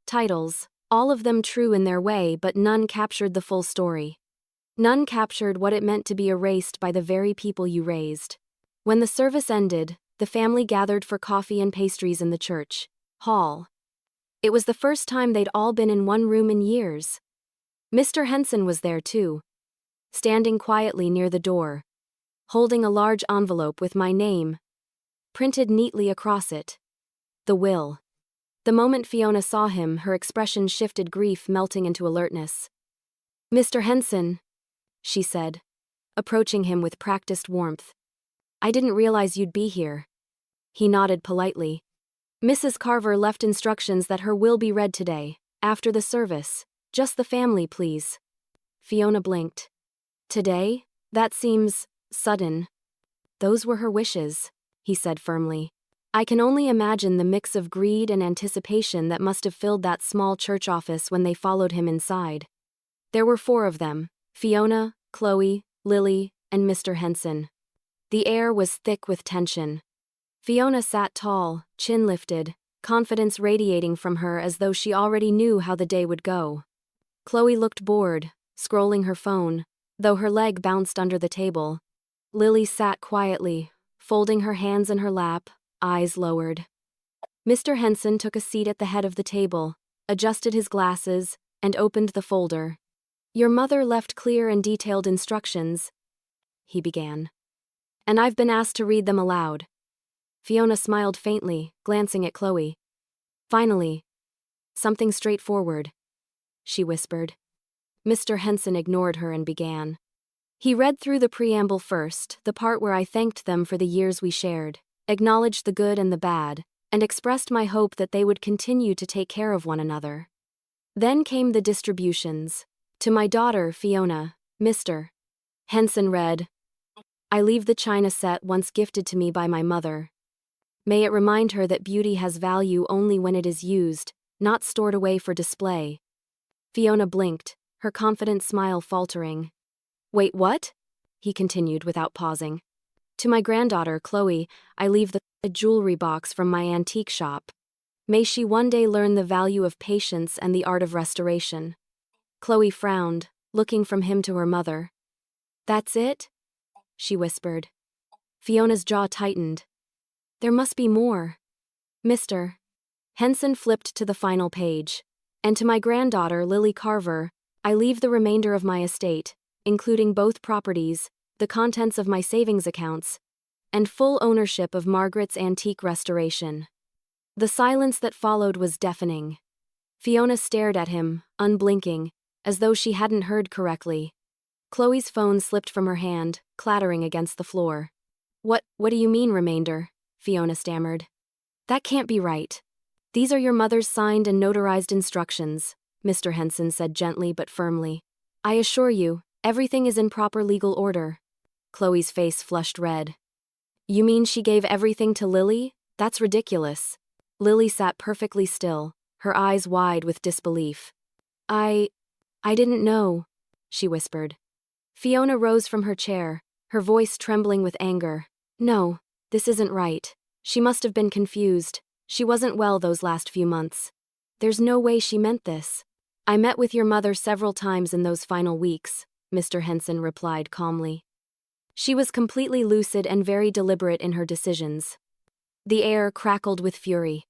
Titles, all of them true in their way, but none captured the full story. None captured what it meant to be erased by the very people you raised. When the service ended, the family gathered for coffee and pastries in the church hall. It was the first time they'd all been in one room in years. Mr. Henson was there too, standing quietly near the door, holding a large envelope with my name printed neatly across it. The will. The moment Fiona saw him, her expression shifted, grief melting into alertness. "Mr. Henson," she said, approaching him with practiced warmth. "I didn't realize you'd be here." He nodded politely. "Mrs. Carver left instructions that her will be read today, after the service. Just the family, please." Fiona blinked. "Today? That seems sudden." "Those were her wishes," he said firmly. I can only imagine the mix of greed and anticipation that must have filled that small church office when they followed him inside. There were 4 of them: Fiona, Chloe, Lily, and Mr. Henson. The air was thick with tension. Fiona sat tall, chin lifted, confidence radiating from her as though she already knew how the day would go. Chloe looked bored, scrolling her phone, though her leg bounced under the table. Lily sat quietly, folding her hands in her lap, eyes lowered. Mr. Henson took a seat at the head of the table, adjusted his glasses, and opened the folder. "Your mother left clear and detailed instructions," he began. "And I've been asked to read them aloud." Fiona smiled faintly, glancing at Chloe. "Finally. Something straightforward," she whispered. Mr. Henson ignored her and began. He read through the preamble first, the part where I thanked them for the years we shared, acknowledged the good and the bad, and expressed my hope that they would continue to take care of one another. Then came the distributions. To my daughter, Fiona, Mr. Henson read, "I leave the china set once gifted to me by my mother. May it remind her that beauty has value only when it is used, not stored away for display." Fiona blinked, her confident smile faltering. "Wait, what?" he continued without pausing. "To my granddaughter, Chloe, I leave a jewelry box from my antique shop. May she one day learn the value of patience and the art of restoration." Chloe frowned, looking from him to her mother. "That's it?" she whispered. Fiona's jaw tightened. "There must be more." Mr. Henson flipped to the final page. "And to my granddaughter, Lily Carver, I leave the remainder of my estate, including both properties, the contents of my savings accounts, and full ownership of Margaret's antique restoration." The silence that followed was deafening. Fiona stared at him, unblinking, as though she hadn't heard correctly. Chloe's phone slipped from her hand, clattering against the floor. What do you mean, remainder?" Fiona stammered. "That can't be right. These are your mother's signed and notarized instructions," Mr. Henson said gently but firmly. "I assure you, everything is in proper legal order." Chloe's face flushed red. "You mean she gave everything to Lily? That's ridiculous." Lily sat perfectly still, her eyes wide with disbelief. I didn't know," she whispered. Fiona rose from her chair, her voice trembling with anger. "No, this isn't right. She must have been confused. She wasn't well those last few months. There's no way she meant this." "I met with your mother several times in those final weeks," Mr. Henson replied calmly. "She was completely lucid and very deliberate in her decisions." The air crackled with fury.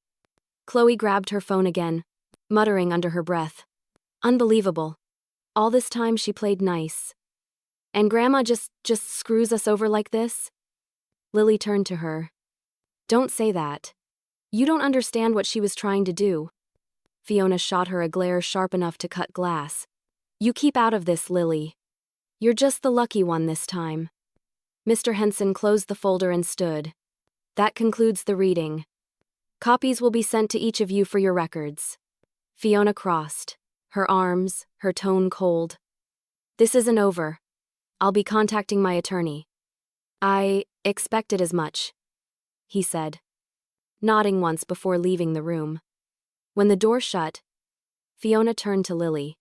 Chloe grabbed her phone again, muttering under her breath. "Unbelievable. All this time she played nice. And Grandma just screws us over like this?" Lily turned to her. "Don't say that. You don't understand what she was trying to do." Fiona shot her a glare sharp enough to cut glass. "You keep out of this, Lily. You're just the lucky one this time." Mr. Henson closed the folder and stood. "That concludes the reading. Copies will be sent to each of you for your records." Fiona crossed, her arms, her tone cold. This isn't over. I'll be contacting my attorney. I expected as much, he said, nodding once before leaving the room. When the door shut, Fiona turned to Lily.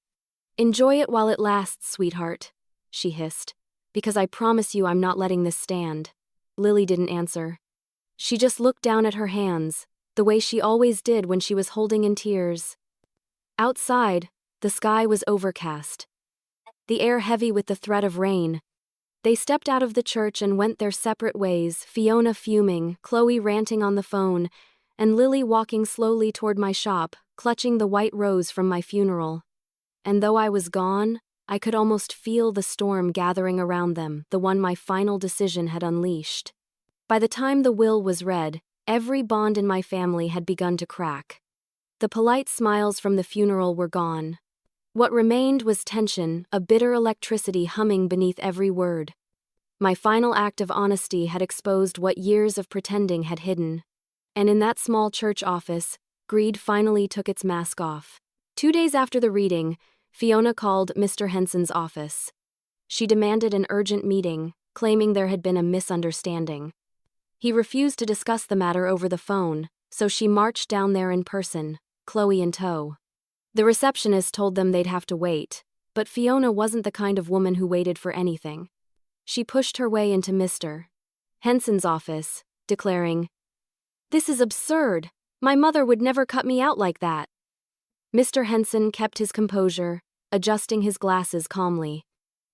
Enjoy it while it lasts, sweetheart, she hissed, because I promise you I'm not letting this stand. Lily didn't answer. She just looked down at her hands, the way she always did when she was holding in tears. Outside, the sky was overcast, the air heavy with the threat of rain. They stepped out of the church and went their separate ways, Fiona fuming, Chloe ranting on the phone, and Lily walking slowly toward my shop, clutching the white rose from my funeral. And though I was gone, I could almost feel the storm gathering around them, the one my final decision had unleashed. By the time the will was read, every bond in my family had begun to crack. The polite smiles from the funeral were gone. What remained was tension, a bitter electricity humming beneath every word. My final act of honesty had exposed what years of pretending had hidden. And in that small church office, greed finally took its mask off. 2 days after the reading, Fiona called Mr. Henson's office. She demanded an urgent meeting, claiming there had been a misunderstanding. He refused to discuss the matter over the phone, so she marched down there in person, Chloe in tow. The receptionist told them they'd have to wait, but Fiona wasn't the kind of woman who waited for anything. She pushed her way into Mr. Henson's office, declaring, "This is absurd. My mother would never cut me out like that." Mr. Henson kept his composure, adjusting his glasses calmly.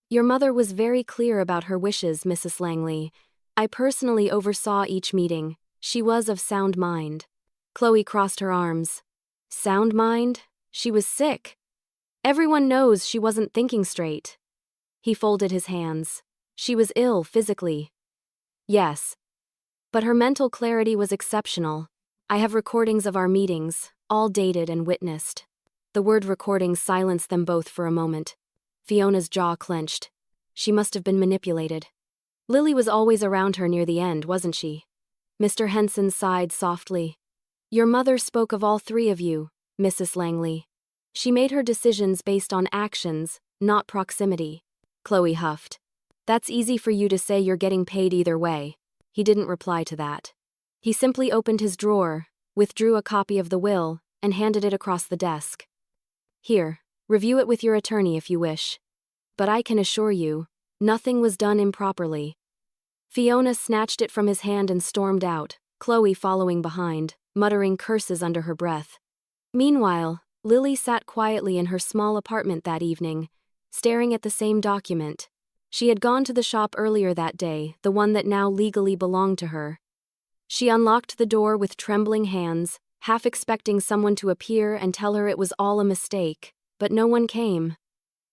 "Your mother was very clear about her wishes, Mrs. Langley. I personally oversaw each meeting. She was of sound mind." Chloe crossed her arms. Sound mind? She was sick. Everyone knows she wasn't thinking straight. He folded his hands. She was ill physically. Yes. But her mental clarity was exceptional. I have recordings of our meetings, all dated and witnessed. The word recordings silenced them both for a moment. Fiona's jaw clenched. She must have been manipulated. Lily was always around her near the end, wasn't she? Mr. Henson sighed softly. "Your mother spoke of all three of you, Mrs. Langley. She made her decisions based on actions, not proximity." Chloe huffed. "That's easy for you to say, you're getting paid either way." He didn't reply to that. He simply opened his drawer, withdrew a copy of the will, and handed it across the desk. "Here, review it with your attorney if you wish. But I can assure you, nothing was done improperly." Fiona snatched it from his hand and stormed out, Chloe following behind, muttering curses under her breath. Meanwhile, Lily sat quietly in her small apartment that evening, staring at the same document. She had gone to the shop earlier that day, the one that now legally belonged to her. She unlocked the door with trembling hands, half expecting someone to appear and tell her it was all a mistake, but no one came.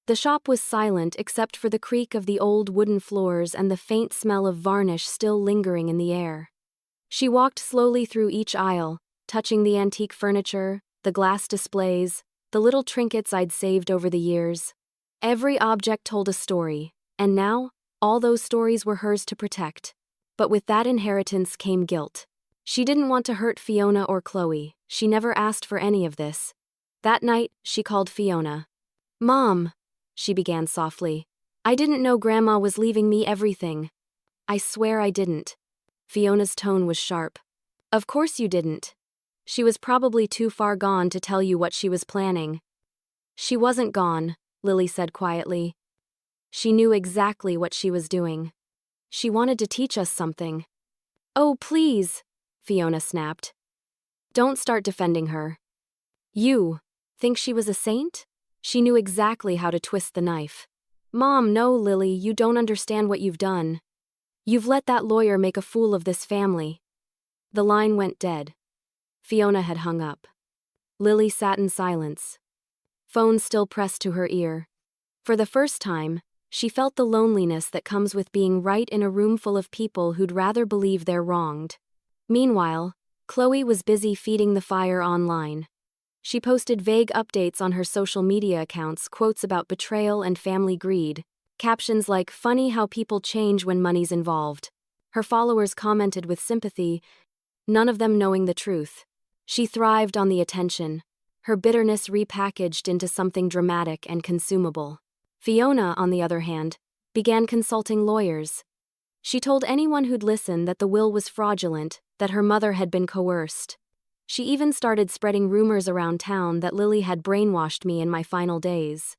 The shop was silent except for the creak of the old wooden floors and the faint smell of varnish still lingering in the air. She walked slowly through each aisle, touching the antique furniture, the glass displays, the little trinkets I'd saved over the years. Every object told a story, and now, all those stories were hers to protect. But with that inheritance came guilt. She didn't want to hurt Fiona or Chloe. She never asked for any of this. That night, she called Fiona. "Mom," she began softly. "I didn't know Grandma was leaving me everything." "I swear I didn't." Fiona's tone was sharp. "Of course you didn't. She was probably too far gone to tell you what she was planning." "She wasn't gone," Lily said quietly. "She knew exactly what she was doing. She wanted to teach us something." "Oh, please," Fiona snapped. "Don't start defending her. You think she was a saint? She knew exactly how to twist the knife." "Mom, no, Lily, you don't understand what you've done. You've let that lawyer make a fool of this family." The line went dead. Fiona had hung up. Lily sat in silence, phone still pressed to her ear. For the first time, she felt the loneliness that comes with being right in a room full of people who'd rather believe they're wronged. Meanwhile, Chloe was busy feeding the fire online. She posted vague updates on her social media accounts, quotes about betrayal and family greed, captions like, "Funny how people change when money's involved." Her followers commented with sympathy, none of them knowing the truth. She thrived on the attention, her bitterness repackaged into something dramatic and consumable. Fiona, on the other hand, began consulting lawyers. She told anyone who'd listen that the will was fraudulent, that her mother had been coerced. She even started spreading rumors around town that Lily had brainwashed me in my final days.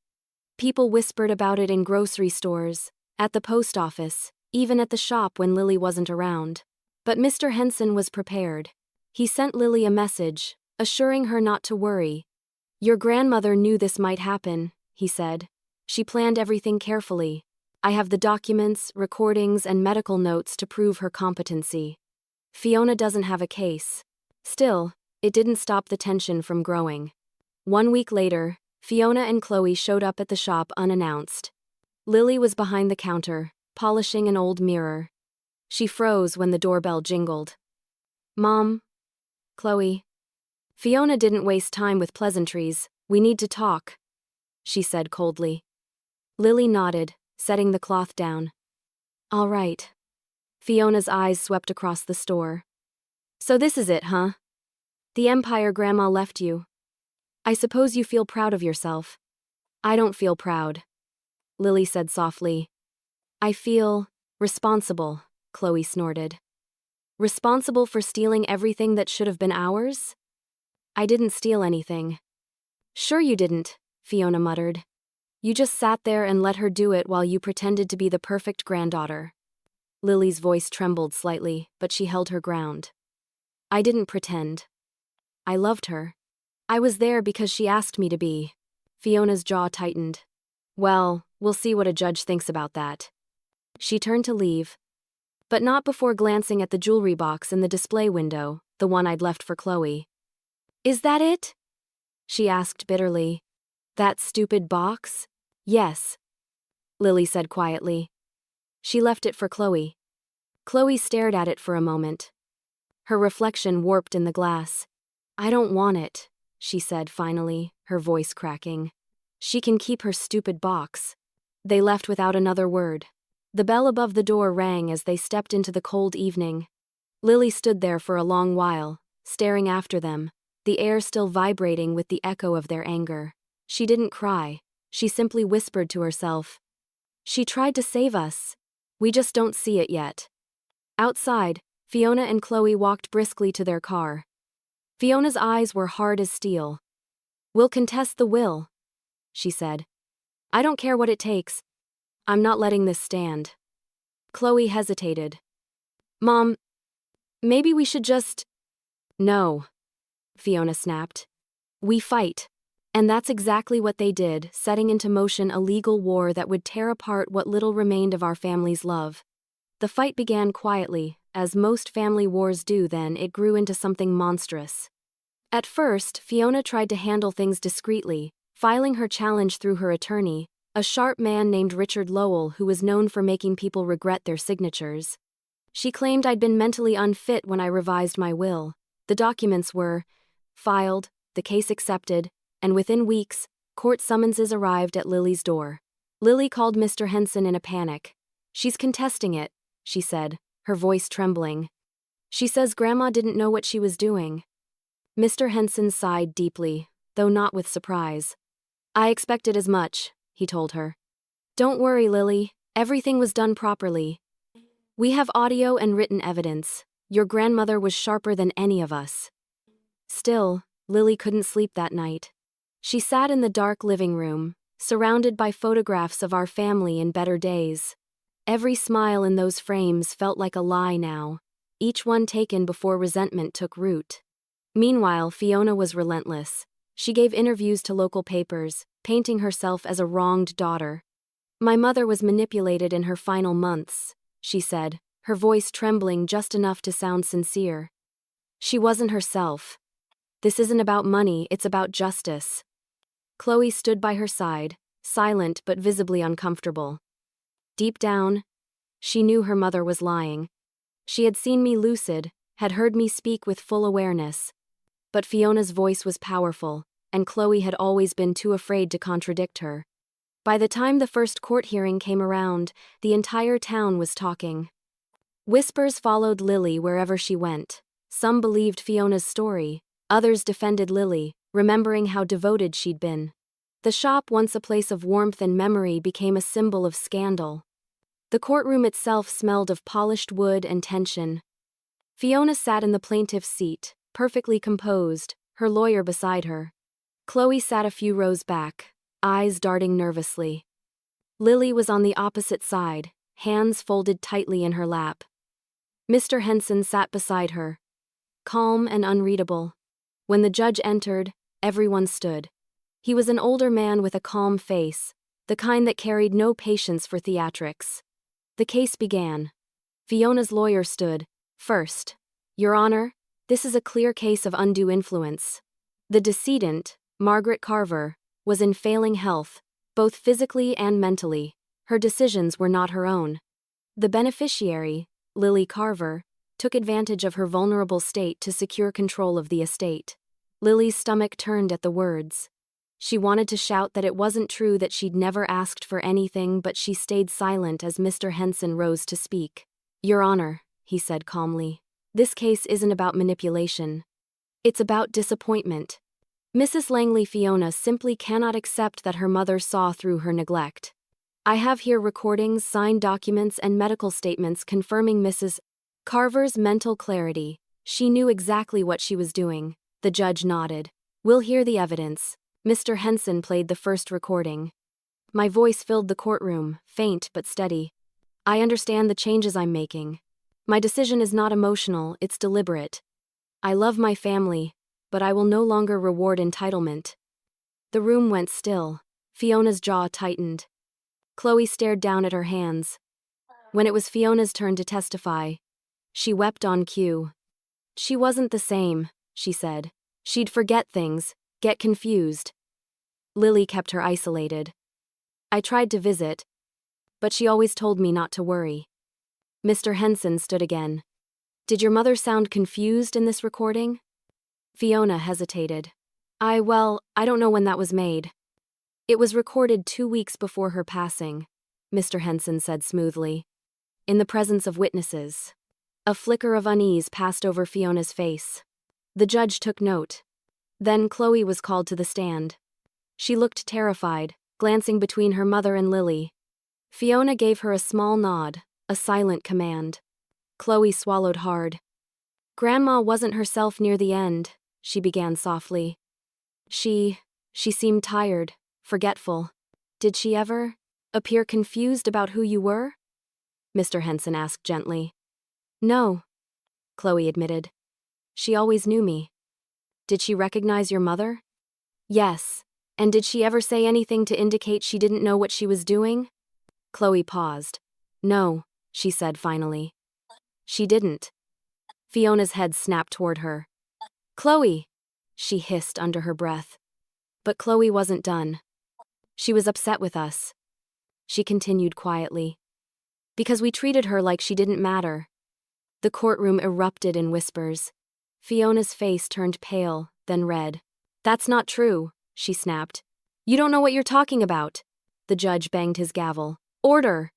People whispered about it in grocery stores, at the post office, even at the shop when Lily wasn't around. But Mr. Henson was prepared. He sent Lily a message, assuring her not to worry. "Your grandmother knew this might happen," he said. "She planned everything carefully. I have the documents, recordings, and medical notes to prove her competency. Fiona doesn't have a case." Still, it didn't stop the tension from growing. 1 week later, Fiona and Chloe showed up at the shop unannounced. Lily was behind the counter, polishing an old mirror. She froze when the doorbell jingled. "Mom?" "Chloe?" Fiona didn't waste time with pleasantries. "We need to talk," she said coldly. Lily nodded, setting the cloth down. "All right." Fiona's eyes swept across the store. "So this is it, huh? The empire Grandma left you. I suppose you feel proud of yourself." "I don't feel proud," Lily said softly. "I feel responsible," Chloe snorted. "Responsible for stealing everything that should have been ours?" "I didn't steal anything." "Sure you didn't," Fiona muttered. "You just sat there and let her do it while you pretended to be the perfect granddaughter." Lily's voice trembled slightly, but she held her ground. "I didn't pretend. I loved her. I was there because she asked me to be." Fiona's jaw tightened. "Well, we'll see what a judge thinks about that." She turned to leave, but not before glancing at the jewelry box in the display window, the one I'd left for Chloe. "Is that it?" she asked bitterly. "That stupid box?" "Yes," Lily said quietly. She left it for Chloe. Chloe stared at it for a moment. Her reflection warped in the glass. "I don't want it," she said finally, her voice cracking. "She can keep her stupid box." They left without another word. The bell above the door rang as they stepped into the cold evening. Lily stood there for a long while, staring after them, the air still vibrating with the echo of their anger. She didn't cry. She simply whispered to herself, "She tried to save us. We just don't see it yet." Outside, Fiona and Chloe walked briskly to their car. Fiona's eyes were hard as steel. "We'll contest the will," she said. "I don't care what it takes. I'm not letting this stand." Chloe hesitated. "Mom, maybe we should just—" "No," Fiona snapped. "We fight." And that's exactly what they did, setting into motion a legal war that would tear apart what little remained of our family's love. The fight began quietly, as most family wars do. Then it grew into something monstrous. At first, Fiona tried to handle things discreetly, filing her challenge through her attorney, a sharp man named Richard Lowell who was known for making people regret their signatures. She claimed I'd been mentally unfit when I revised my will. The documents were filed, the case accepted, and within weeks, court summonses arrived at Lily's door. Lily called Mr. Henson in a panic. "She's contesting it," she said, her voice trembling. "She says Grandma didn't know what she was doing." Mr. Henson sighed deeply, though not with surprise. "I expected as much," he told her. "Don't worry, Lily. Everything was done properly. We have audio and written evidence. Your grandmother was sharper than any of us." Still, Lily couldn't sleep that night. She sat in the dark living room, surrounded by photographs of our family in better days. Every smile in those frames felt like a lie now, each one taken before resentment took root. Meanwhile, Fiona was relentless. She gave interviews to local papers, painting herself as a wronged daughter. "My mother was manipulated in her final months," she said, her voice trembling just enough to sound sincere. "She wasn't herself. This isn't about money, it's about justice." Chloe stood by her side, silent but visibly uncomfortable. Deep down, she knew her mother was lying. She had seen me lucid, had heard me speak with full awareness. But Fiona's voice was powerful, and Chloe had always been too afraid to contradict her. By the time the first court hearing came around, the entire town was talking. Whispers followed Lily wherever she went. Some believed Fiona's story, others defended Lily, remembering how devoted she'd been. The shop, once a place of warmth and memory, became a symbol of scandal. The courtroom itself smelled of polished wood and tension. Fiona sat in the plaintiff's seat, perfectly composed, her lawyer beside her. Chloe sat a few rows back, eyes darting nervously. Lily was on the opposite side, hands folded tightly in her lap. Mr. Henson sat beside her, calm and unreadable. When the judge entered, everyone stood. He was an older man with a calm face, the kind that carried no patience for theatrics. The case began. Fiona's lawyer stood first. Your Honor, this is a clear case of undue influence. The decedent, Margaret Carver, was in failing health, both physically and mentally. Her decisions were not her own. The beneficiary, Lily Carver, took advantage of her vulnerable state to secure control of the estate. Lily's stomach turned at the words. She wanted to shout that it wasn't true, that she'd never asked for anything, but she stayed silent as Mr. Henson rose to speak. Your Honor, he said calmly, this case isn't about manipulation. It's about disappointment. Mrs. Langley Fiona simply cannot accept that her mother saw through her neglect. I have here recordings, signed documents, and medical statements confirming Mrs. Carver's mental clarity. She knew exactly what she was doing. The judge nodded. We'll hear the evidence. Mr. Henson played the first recording. My voice filled the courtroom, faint but steady. I understand the changes I'm making. My decision is not emotional, it's deliberate. I love my family, but I will no longer reward entitlement. The room went still. Fiona's jaw tightened. Chloe stared down at her hands. When it was Fiona's turn to testify, she wept on cue. She wasn't the same, she said. She'd forget things, get confused. Lily kept her isolated. I tried to visit, but she always told me not to worry. Mr. Henson stood again. Did your mother sound confused in this recording? Fiona hesitated. I don't know when that was made. It was recorded 2 weeks before her passing, Mr. Henson said smoothly. In the presence of witnesses. A flicker of unease passed over Fiona's face. The judge took note. Then Chloe was called to the stand. She looked terrified, glancing between her mother and Lily. Fiona gave her a small nod, a silent command. Chloe swallowed hard. Grandma wasn't herself near the end, she began softly. She seemed tired, forgetful. Did she ever appear confused about who you were? Mr. Henson asked gently. No, Chloe admitted. She always knew me. Did she recognize your mother? Yes. And did she ever say anything to indicate she didn't know what she was doing? Chloe paused. No, she said finally. She didn't. Fiona's head snapped toward her. Chloe, she hissed under her breath. But Chloe wasn't done. She was upset with us. She continued quietly. Because we treated her like she didn't matter. The courtroom erupted in whispers. Fiona's face turned pale, then red. That's not true, she snapped. You don't know what you're talking about. The judge banged his gavel. Order!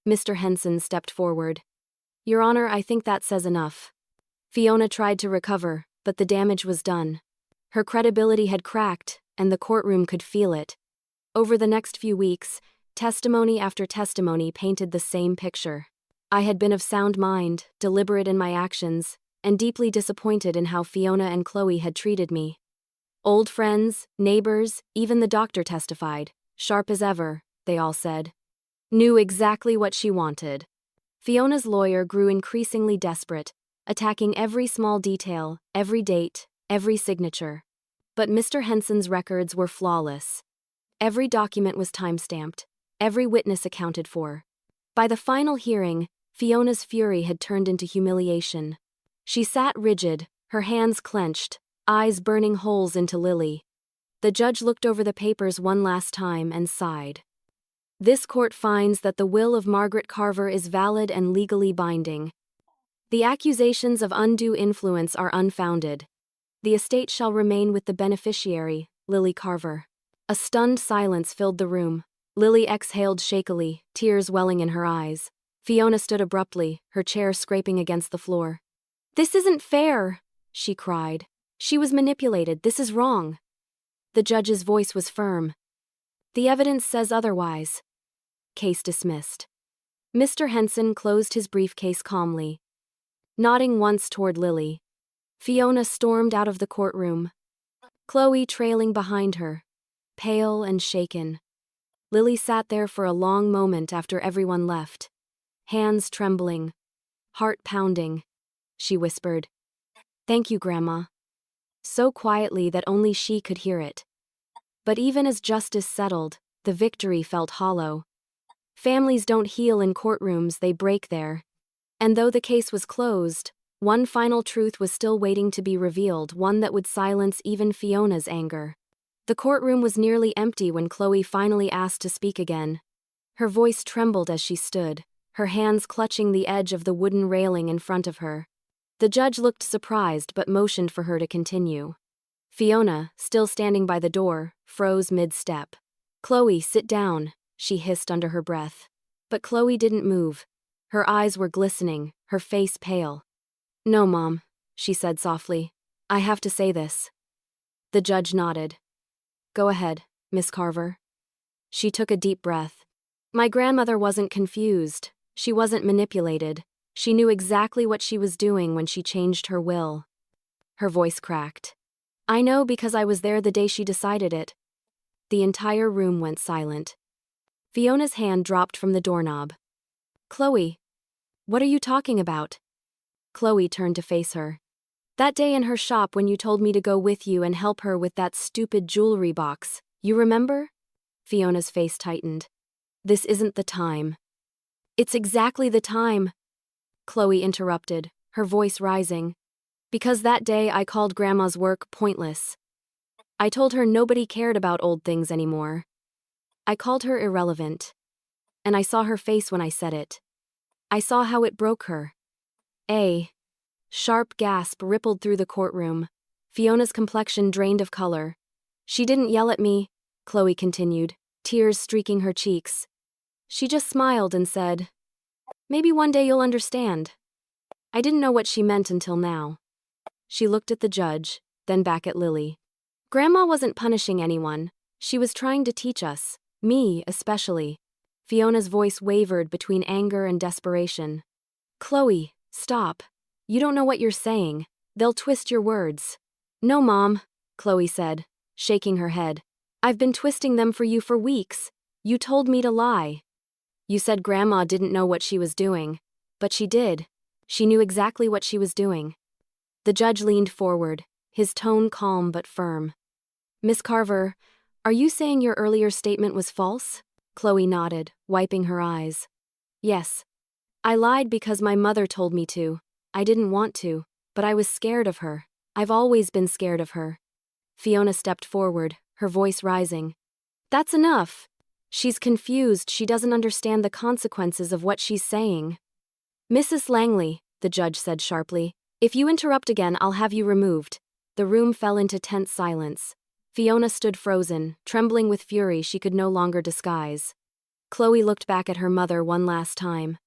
Mr. Henson stepped forward. Your Honor, I think that says enough. Fiona tried to recover, but the damage was done. Her credibility had cracked, and the courtroom could feel it. Over the next few weeks, testimony after testimony painted the same picture. I had been of sound mind, deliberate in my actions, and deeply disappointed in how Fiona and Chloe had treated me. Old friends, neighbors, even the doctor testified, sharp as ever, they all said. Knew exactly what she wanted. Fiona's lawyer grew increasingly desperate, attacking every small detail, every date, every signature. But Mr. Henson's records were flawless. Every document was time-stamped, every witness accounted for. By the final hearing, Fiona's fury had turned into humiliation. She sat rigid, her hands clenched, eyes burning holes into Lily. The judge looked over the papers one last time and sighed. This court finds that the will of Margaret Carver is valid and legally binding. The accusations of undue influence are unfounded. The estate shall remain with the beneficiary, Lily Carver. A stunned silence filled the room. Lily exhaled shakily, tears welling in her eyes. Fiona stood abruptly, her chair scraping against the floor. This isn't fair, she cried. She was manipulated. This is wrong. The judge's voice was firm. The evidence says otherwise. Case dismissed. Mr. Henson closed his briefcase calmly. Nodding once toward Lily, Fiona stormed out of the courtroom, Chloe trailing behind her, pale and shaken. Lily sat there for a long moment after everyone left, hands trembling, heart pounding. She whispered, "Thank you, Grandma," so quietly that only she could hear it. But even as justice settled, the victory felt hollow. Families don't heal in courtrooms, they break there. And though the case was closed, one final truth was still waiting to be revealed, one that would silence even Fiona's anger. The courtroom was nearly empty when Chloe finally asked to speak again. Her voice trembled as she stood, her hands clutching the edge of the wooden railing in front of her. The judge looked surprised but motioned for her to continue. Fiona, still standing by the door, froze mid-step. "Chloe, sit down," she hissed under her breath. But Chloe didn't move. Her eyes were glistening, her face pale. "No, Mom," she said softly. "I have to say this." The judge nodded. "Go ahead, Miss Carver." She took a deep breath. My grandmother wasn't confused. She wasn't manipulated. She knew exactly what she was doing when she changed her will. Her voice cracked. "I know because I was there the day she decided it." The entire room went silent. Fiona's hand dropped from the doorknob. "Chloe, what are you talking about?" Chloe turned to face her. "That day in her shop when you told me to go with you and help her with that stupid jewelry box, you remember?" Fiona's face tightened. "This isn't the time." "It's exactly the time," Chloe interrupted, her voice rising. "Because that day I called Grandma's work pointless. I told her nobody cared about old things anymore. I called her irrelevant. And I saw her face when I said it. I saw how it broke her." A sharp gasp rippled through the courtroom. Fiona's complexion drained of color. "She didn't yell at me," Chloe continued, tears streaking her cheeks. "She just smiled and said, 'Maybe one day you'll understand.' I didn't know what she meant until now." She looked at the judge, then back at Lily. "Grandma wasn't punishing anyone. She was trying to teach us, me especially." Fiona's voice wavered between anger and desperation. "Chloe, stop. You don't know what you're saying. They'll twist your words." "No, Mom," Chloe said, shaking her head. "I've been twisting them for you for weeks. You told me to lie. You said Grandma didn't know what she was doing. But she did. She knew exactly what she was doing." The judge leaned forward, his tone calm but firm. "Miss Carver, are you saying your earlier statement was false?" Chloe nodded, wiping her eyes. "Yes. I lied because my mother told me to. I didn't want to, but I was scared of her. I've always been scared of her." Fiona stepped forward, her voice rising. "That's enough. She's confused. She doesn't understand the consequences of what she's saying." "Mrs. Langley," the judge said sharply, "if you interrupt again, I'll have you removed." The room fell into tense silence. Fiona stood frozen, trembling with fury she could no longer disguise. Chloe looked back at her mother one last time.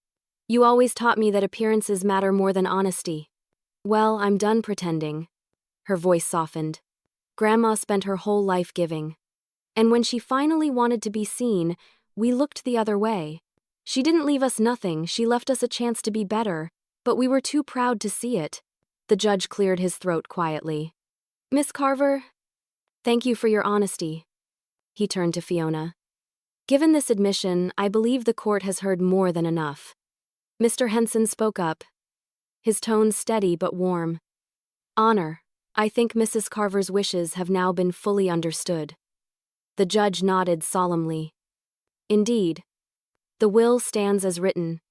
"You always taught me that appearances matter more than honesty." "Well, I'm done pretending." Her voice softened. "Grandma spent her whole life giving. And when she finally wanted to be seen, we looked the other way. She didn't leave us nothing, she left us a chance to be better, but we were too proud to see it." The judge cleared his throat quietly. "Miss Carver, thank you for your honesty." He turned to Fiona. "Given this admission, I believe the court has heard more than enough." Mr. Henson spoke up, his tone steady but warm. "Honor, I think Mrs. Carver's wishes have now been fully understood." The judge nodded solemnly. "Indeed. The will stands as written.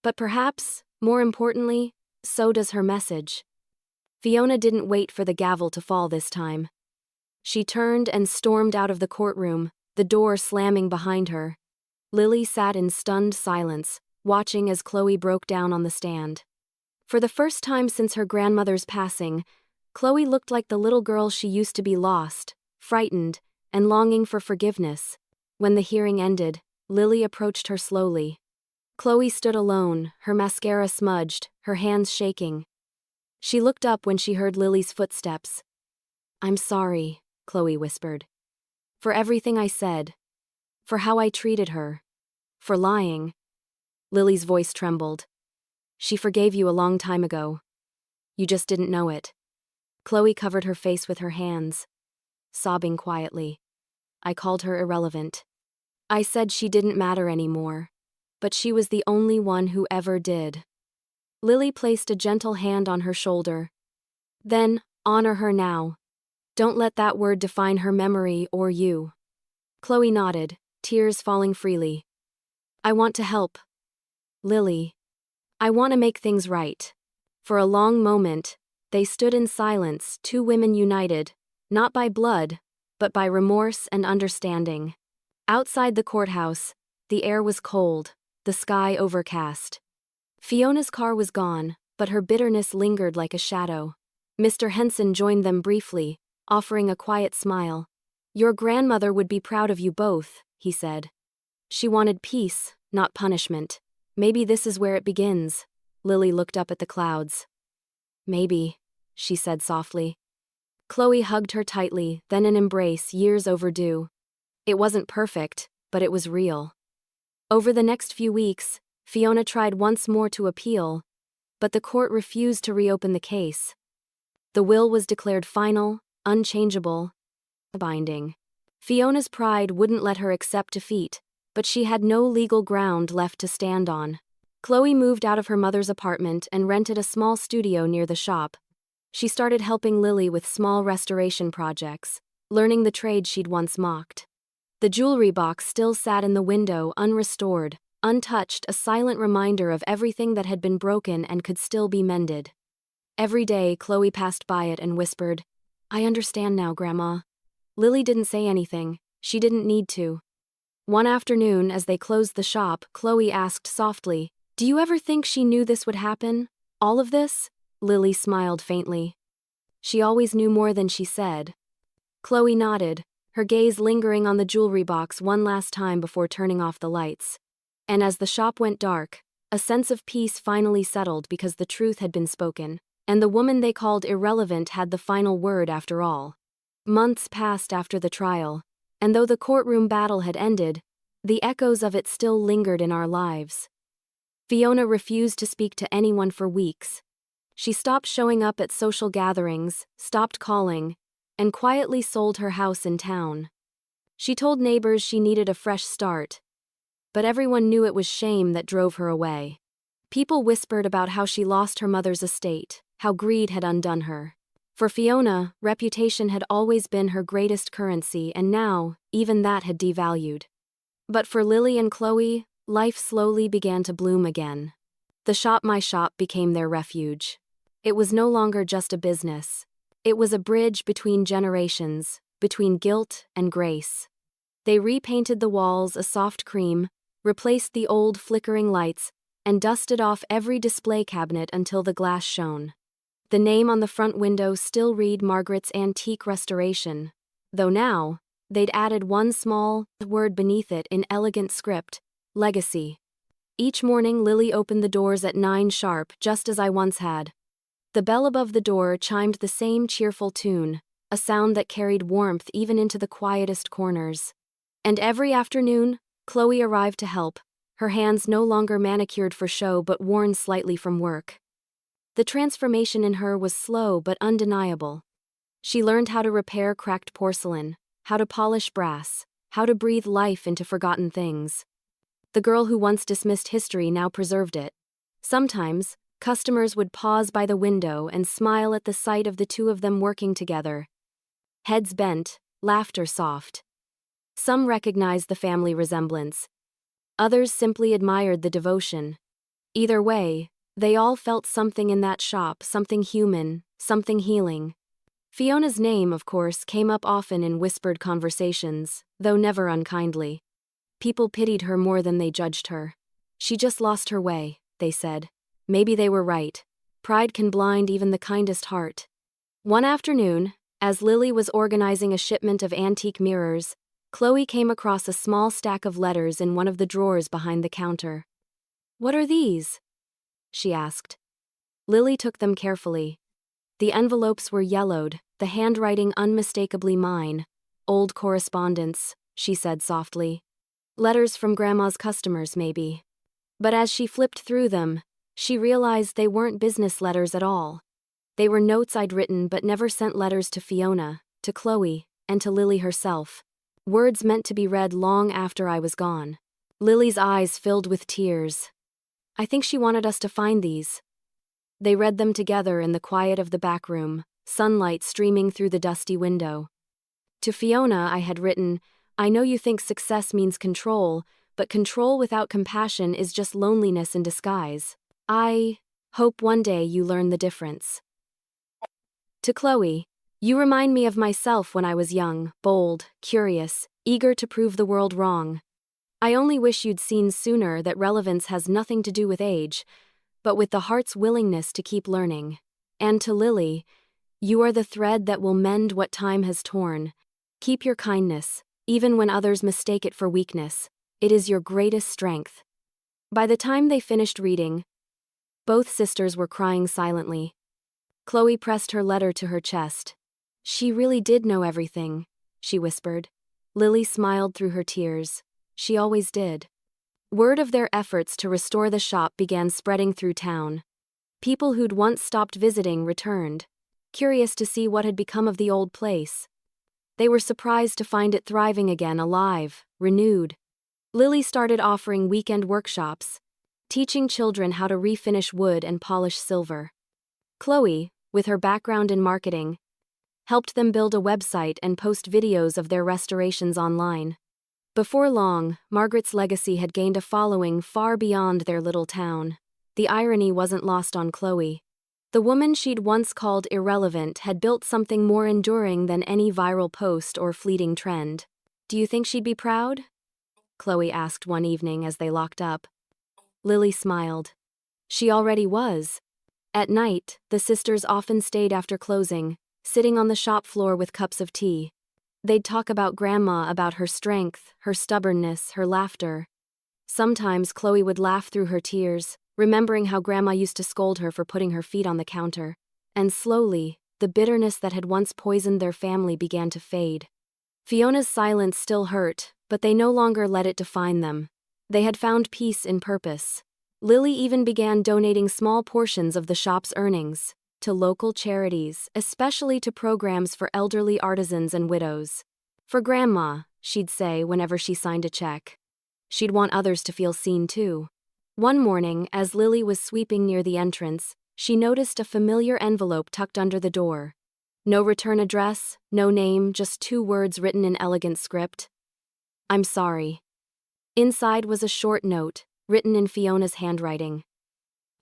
But perhaps, more importantly, so does her message." Fiona didn't wait for the gavel to fall this time. She turned and stormed out of the courtroom, the door slamming behind her. Lily sat in stunned silence, watching as Chloe broke down on the stand. For the first time since her grandmother's passing, Chloe looked like the little girl she used to be, lost, frightened, and longing for forgiveness. When the hearing ended, Lily approached her slowly. Chloe stood alone, her mascara smudged, her hands shaking. She looked up when she heard Lily's footsteps. "I'm sorry," Chloe whispered. "For everything I said." For how I treated her. For lying. Lily's voice trembled. She forgave you a long time ago. You just didn't know it. Chloe covered her face with her hands, sobbing quietly. I called her irrelevant. I said she didn't matter anymore. But she was the only one who ever did. Lily placed a gentle hand on her shoulder. Then, honor her now. Don't let that word define her memory or you. Chloe nodded, tears falling freely. I want to help. Lily. I want to make things right. For a long moment, they stood in silence, two women united, not by blood, but by remorse and understanding. Outside the courthouse, the air was cold, the sky overcast. Fiona's car was gone, but her bitterness lingered like a shadow. Mr. Henson joined them briefly, offering a quiet smile. Your grandmother would be proud of you both, he said. She wanted peace, not punishment. Maybe this is where it begins. Lily looked up at the clouds. Maybe, she said softly. Chloe hugged her tightly, then an embrace years overdue. It wasn't perfect, but it was real. Over the next few weeks, Fiona tried once more to appeal, but the court refused to reopen the case. The will was declared final, unchangeable, binding. Fiona's pride wouldn't let her accept defeat, but she had no legal ground left to stand on. Chloe moved out of her mother's apartment and rented a small studio near the shop. She started helping Lily with small restoration projects, learning the trade she'd once mocked. The jewelry box still sat in the window, unrestored, untouched, a silent reminder of everything that had been broken and could still be mended. Every day, Chloe passed by it and whispered, I understand now, Grandma. Lily didn't say anything. She didn't need to. One afternoon, as they closed the shop, Chloe asked softly, Do you ever think she knew this would happen? All of this? Lily smiled faintly. She always knew more than she said. Chloe nodded, her gaze lingering on the jewelry box one last time before turning off the lights. And as the shop went dark, a sense of peace finally settled because the truth had been spoken, and the woman they called irrelevant had the final word after all. Months passed after the trial, and though the courtroom battle had ended, the echoes of it still lingered in our lives. Fiona refused to speak to anyone for weeks. She stopped showing up at social gatherings, stopped calling, and quietly sold her house in town. She told neighbors she needed a fresh start, but everyone knew it was shame that drove her away. People whispered about how she lost her mother's estate, how greed had undone her. For Fiona, reputation had always been her greatest currency, and now, even that had devalued. But for Lily and Chloe, life slowly began to bloom again. The shop, my shop, became their refuge. It was no longer just a business. It was a bridge between generations, between guilt and grace. They repainted the walls a soft cream, replaced the old flickering lights, and dusted off every display cabinet until the glass shone. The name on the front window still read Margaret's Antique Restoration, though now, they'd added one small word beneath it in elegant script, Legacy. Each morning Lily opened the doors at 9 sharp, just as I once had. The bell above the door chimed the same cheerful tune, a sound that carried warmth even into the quietest corners. And every afternoon, Chloe arrived to help, her hands no longer manicured for show but worn slightly from work. The transformation in her was slow but undeniable. She learned how to repair cracked porcelain, how to polish brass, how to breathe life into forgotten things. The girl who once dismissed history now preserved it. Sometimes, customers would pause by the window and smile at the sight of the two of them working together. Heads bent, laughter soft. Some recognized the family resemblance. Others simply admired the devotion. Either way, they all felt something in that shop, something human, something healing. Fiona's name, of course, came up often in whispered conversations, though never unkindly. People pitied her more than they judged her. She just lost her way, they said. Maybe they were right. Pride can blind even the kindest heart. One afternoon, as Lily was organizing a shipment of antique mirrors, Chloe came across a small stack of letters in one of the drawers behind the counter. What are these? She asked. Lily took them carefully. The envelopes were yellowed, the handwriting unmistakably mine. Old correspondence, she said softly. Letters from Grandma's customers, maybe. But as she flipped through them, she realized they weren't business letters at all. They were notes I'd written but never sent letters to Fiona, to Chloe, and to Lily herself. Words meant to be read long after I was gone. Lily's eyes filled with tears. I think she wanted us to find these. They read them together in the quiet of the back room, sunlight streaming through the dusty window. To Fiona, I had written, I know you think success means control, but control without compassion is just loneliness in disguise. I hope one day you learn the difference. To Chloe, you remind me of myself when I was young, bold, curious, eager to prove the world wrong. I only wish you'd seen sooner that relevance has nothing to do with age, but with the heart's willingness to keep learning. And to Lily, you are the thread that will mend what time has torn. Keep your kindness, even when others mistake it for weakness. It is your greatest strength. By the time they finished reading, both sisters were crying silently. Chloe pressed her letter to her chest. She really did know everything, she whispered. Lily smiled through her tears. She always did. Word of their efforts to restore the shop began spreading through town. People who'd once stopped visiting returned, curious to see what had become of the old place. They were surprised to find it thriving again, alive, renewed. Lily started offering weekend workshops, teaching children how to refinish wood and polish silver. Chloe, with her background in marketing, helped them build a website and post videos of their restorations online. Before long, Margaret's legacy had gained a following far beyond their little town. The irony wasn't lost on Chloe. The woman she'd once called irrelevant had built something more enduring than any viral post or fleeting trend. Do you think she'd be proud? Chloe asked one evening as they locked up. Lily smiled. She already was. At night, the sisters often stayed after closing, sitting on the shop floor with cups of tea. They'd talk about Grandma, about her strength, her stubbornness, her laughter. Sometimes Chloe would laugh through her tears, remembering how Grandma used to scold her for putting her feet on the counter. And slowly, the bitterness that had once poisoned their family began to fade. Fiona's silence still hurt, but they no longer let it define them. They had found peace in purpose. Lily even began donating small portions of the shop's earnings to local charities, especially to programs for elderly artisans and widows. For Grandma, she'd say whenever she signed a check. She'd want others to feel seen too. One morning, as Lily was sweeping near the entrance, she noticed a familiar envelope tucked under the door. No return address, no name, just 2 words written in elegant script. I'm sorry. Inside was a short note, written in Fiona's handwriting.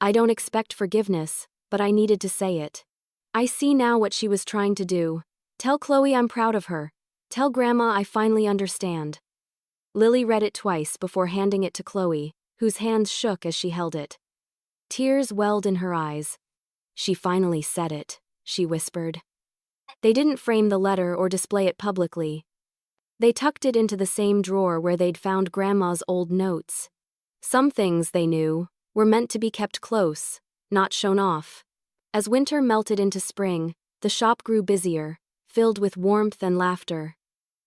I don't expect forgiveness, but I needed to say it. I see now what she was trying to do. Tell Chloe I'm proud of her. Tell Grandma I finally understand. Lily read it twice before handing it to Chloe, whose hands shook as she held it. Tears welled in her eyes. She finally said it, she whispered. They didn't frame the letter or display it publicly. They tucked it into the same drawer where they'd found Grandma's old notes. Some things, they knew, were meant to be kept close, not shown off. As winter melted into spring, the shop grew busier, filled with warmth and laughter.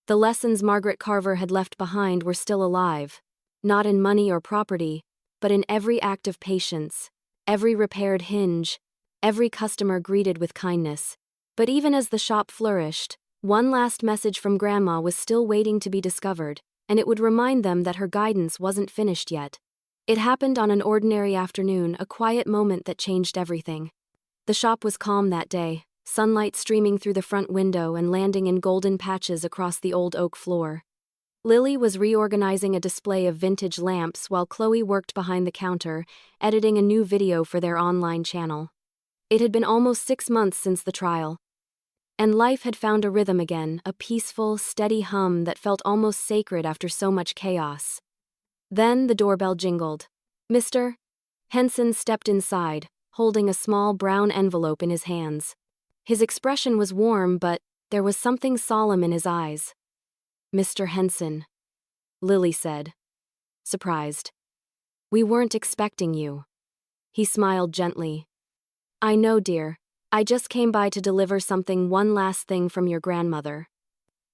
The lessons Margaret Carver had left behind were still alive, not in money or property, but in every act of patience, every repaired hinge, every customer greeted with kindness. But even as the shop flourished, one last message from Grandma was still waiting to be discovered, and it would remind them that her guidance wasn't finished yet. It happened on an ordinary afternoon, a quiet moment that changed everything. The shop was calm that day, sunlight streaming through the front window and landing in golden patches across the old oak floor. Lily was reorganizing a display of vintage lamps while Chloe worked behind the counter, editing a new video for their online channel. It had been almost 6 months since the trial, and life had found a rhythm again, a peaceful, steady hum that felt almost sacred after so much chaos. Then the doorbell jingled. Mr. Henson stepped inside, holding a small brown envelope in his hands. His expression was warm, but there was something solemn in his eyes. Mr. Henson, Lily said, surprised. We weren't expecting you. He smiled gently. I know, dear. I just came by to deliver one last thing from your grandmother.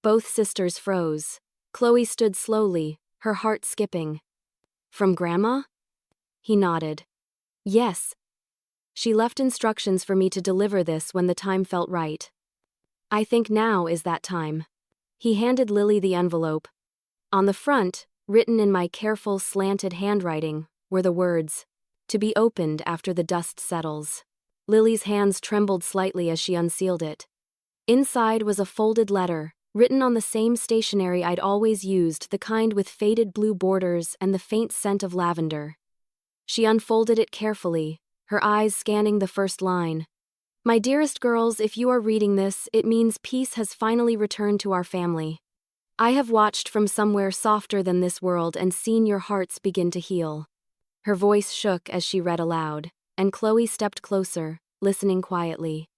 Both sisters froze. Chloe stood slowly, her heart skipping. From Grandma? He nodded. Yes. She left instructions for me to deliver this when the time felt right. I think now is that time. He handed Lily the envelope. On the front, written in my careful, slanted handwriting, were the words, "To be opened after the dust settles." Lily's hands trembled slightly as she unsealed it. Inside was a folded letter, written on the same stationery I'd always used, the kind with faded blue borders and the faint scent of lavender. She unfolded it carefully, her eyes scanning the first line. My dearest girls, if you are reading this, it means peace has finally returned to our family. I have watched from somewhere softer than this world and seen your hearts begin to heal. Her voice shook as she read aloud, and Chloe stepped closer, listening quietly.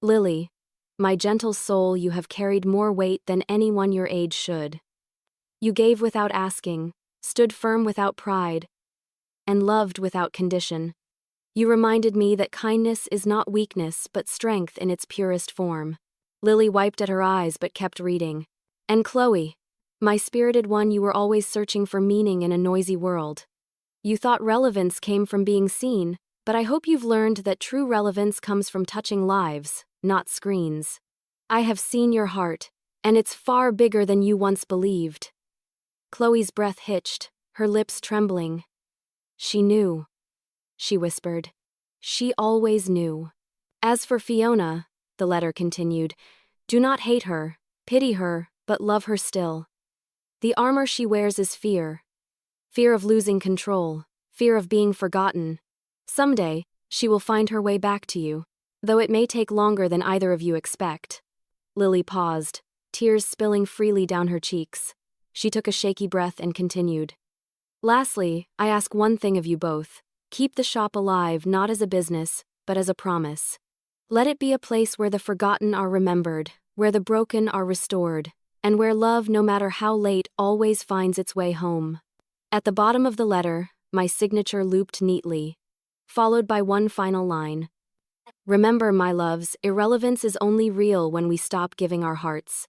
Lily, my gentle soul, you have carried more weight than anyone your age should. You gave without asking, stood firm without pride, and loved without condition. You reminded me that kindness is not weakness but strength in its purest form. Lily wiped at her eyes but kept reading. And Chloe, my spirited one, you were always searching for meaning in a noisy world. You thought relevance came from being seen, but I hope you've learned that true relevance comes from touching lives, not screens. I have seen your heart, and it's far bigger than you once believed. Chloe's breath hitched, her lips trembling. She knew. She whispered. She always knew. As for Fiona, the letter continued, do not hate her, pity her, but love her still. The armor she wears is fear. Fear of losing control, fear of being forgotten. Someday, she will find her way back to you, though it may take longer than either of you expect. Lily paused, tears spilling freely down her cheeks. She took a shaky breath and continued. Lastly, I ask one thing of you both. Keep the shop alive not as a business, but as a promise. Let it be a place where the forgotten are remembered, where the broken are restored, and where love, no matter how late, always finds its way home. At the bottom of the letter, my signature looped neatly, followed by one final line. Remember, my loves, irrelevance is only real when we stop giving our hearts.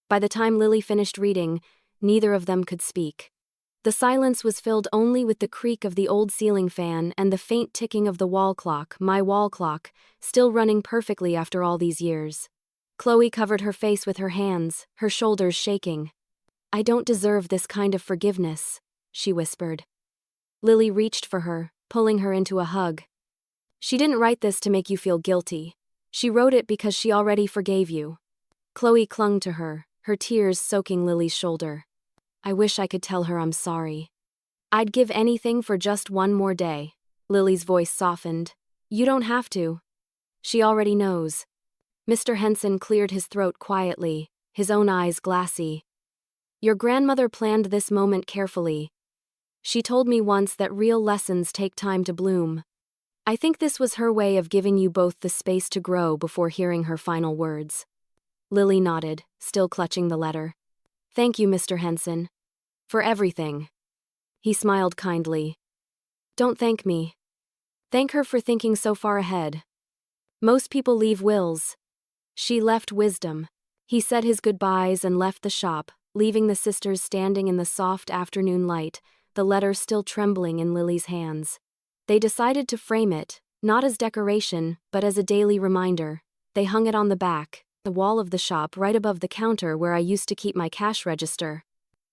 By the time Lily finished reading, neither of them could speak. The silence was filled only with the creak of the old ceiling fan and the faint ticking of the wall clock, my wall clock, still running perfectly after all these years. Chloe covered her face with her hands, her shoulders shaking. I don't deserve this kind of forgiveness, she whispered. Lily reached for her, pulling her into a hug. She didn't write this to make you feel guilty. She wrote it because she already forgave you. Chloe clung to her, her tears soaking Lily's shoulder. I wish I could tell her I'm sorry. I'd give anything for just one more day. Lily's voice softened. You don't have to. She already knows. Mr. Henson cleared his throat quietly, his own eyes glassy. Your grandmother planned this moment carefully. She told me once that real lessons take time to bloom. I think this was her way of giving you both the space to grow before hearing her final words. Lily nodded, still clutching the letter. Thank you, Mr. Henson. For everything. He smiled kindly. Don't thank me. Thank her for thinking so far ahead. Most people leave wills. She left wisdom. He said his goodbyes and left the shop, leaving the sisters standing in the soft afternoon light, the letter still trembling in Lily's hands. They decided to frame it, not as decoration, but as a daily reminder. They hung it on the wall of the shop right above the counter where I used to keep my cash register.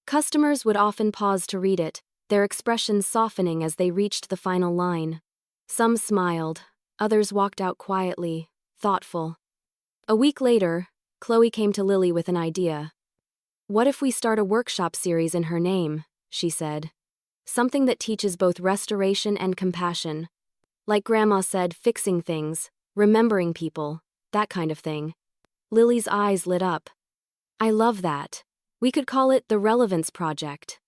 Customers would often pause to read it, their expressions softening as they reached the final line. Some smiled, others walked out quietly, thoughtful. A week later, Chloe came to Lily with an idea. What if we start a workshop series in her name, she said. Something that teaches both restoration and compassion. Like Grandma said, fixing things, remembering people, that kind of thing. Lily's eyes lit up. I love that. We could call it the Relevance Project.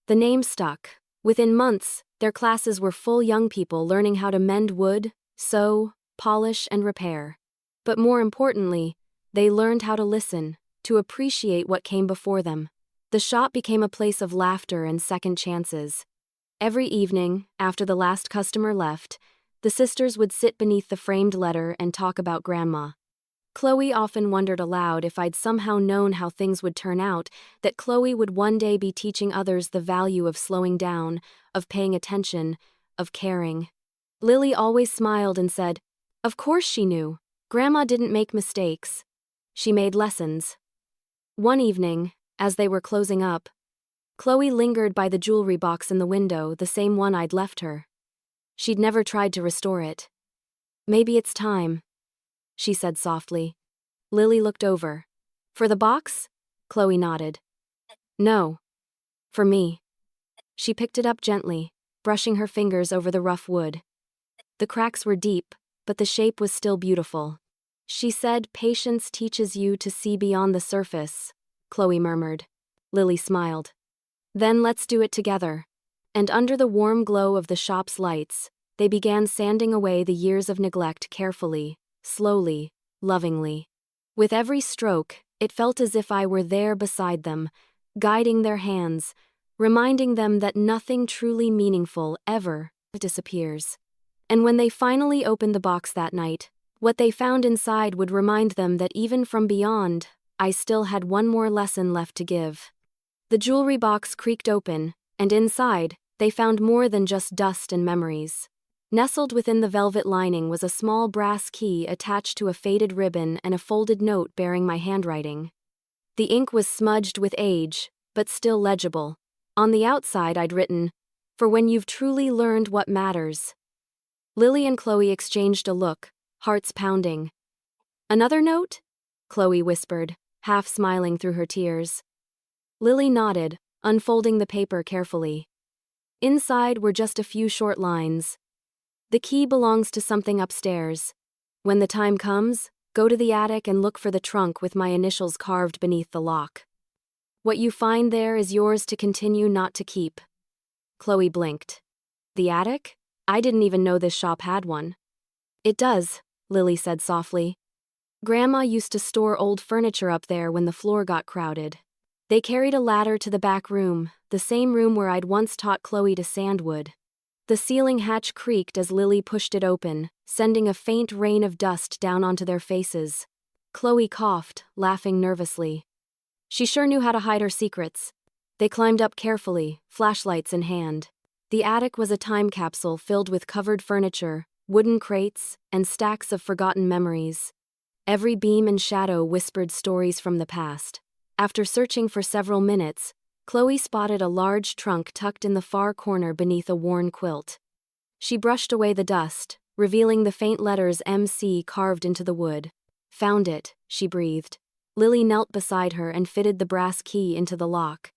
The name stuck. Within months, their classes were full young people learning how to mend wood, sew, polish, and repair. But more importantly, they learned how to listen, to appreciate what came before them. The shop became a place of laughter and second chances. Every evening, after the last customer left, the sisters would sit beneath the framed letter and talk about Grandma. Chloe often wondered aloud if I'd somehow known how things would turn out, that Chloe would one day be teaching others the value of slowing down, of paying attention, of caring. Lily always smiled and said, "Of course she knew. Grandma didn't make mistakes. She made lessons." One evening, as they were closing up, Chloe lingered by the jewelry box in the window, the same one I'd left her. She'd never tried to restore it. "Maybe it's time," she said softly. Lily looked over. "For the box?" Chloe nodded. "No. For me." She picked it up gently, brushing her fingers over the rough wood. The cracks were deep, but the shape was still beautiful. "She said patience teaches you to see beyond the surface," Chloe murmured. Lily smiled. "Then let's do it together." And under the warm glow of the shop's lights, they began sanding away the years of neglect carefully, slowly, lovingly. With every stroke, it felt as if I were there beside them, guiding their hands, reminding them that nothing truly meaningful ever disappears. And when they finally opened the box that night, what they found inside would remind them that even from beyond, I still had one more lesson left to give. The jewelry box creaked open, and inside, they found more than just dust and memories. Nestled within the velvet lining was a small brass key attached to a faded ribbon and a folded note bearing my handwriting. The ink was smudged with age, but still legible. On the outside I'd written, "For when you've truly learned what matters." Lily and Chloe exchanged a look, hearts pounding. "Another note?" Chloe whispered, half smiling through her tears. Lily nodded, unfolding the paper carefully. Inside were just a few short lines. "The key belongs to something upstairs. When the time comes, go to the attic and look for the trunk with my initials carved beneath the lock. What you find there is yours to continue, not to keep." Chloe blinked. "The attic? I didn't even know this shop had one." "It does," Lily said softly. "Grandma used to store old furniture up there when the floor got crowded. They carried a ladder to the back room, the same room where I'd once taught Chloe to sand wood." The ceiling hatch creaked as Lily pushed it open, sending a faint rain of dust down onto their faces. Chloe coughed, laughing nervously. She sure knew how to hide her secrets. They climbed up carefully, flashlights in hand. The attic was a time capsule filled with covered furniture, wooden crates, and stacks of forgotten memories. Every beam and shadow whispered stories from the past. After searching for several minutes, Chloe spotted a large trunk tucked in the far corner beneath a worn quilt. She brushed away the dust, revealing the faint letters MC carved into the wood. "Found it," she breathed. Lily knelt beside her and fitted the brass key into the lock.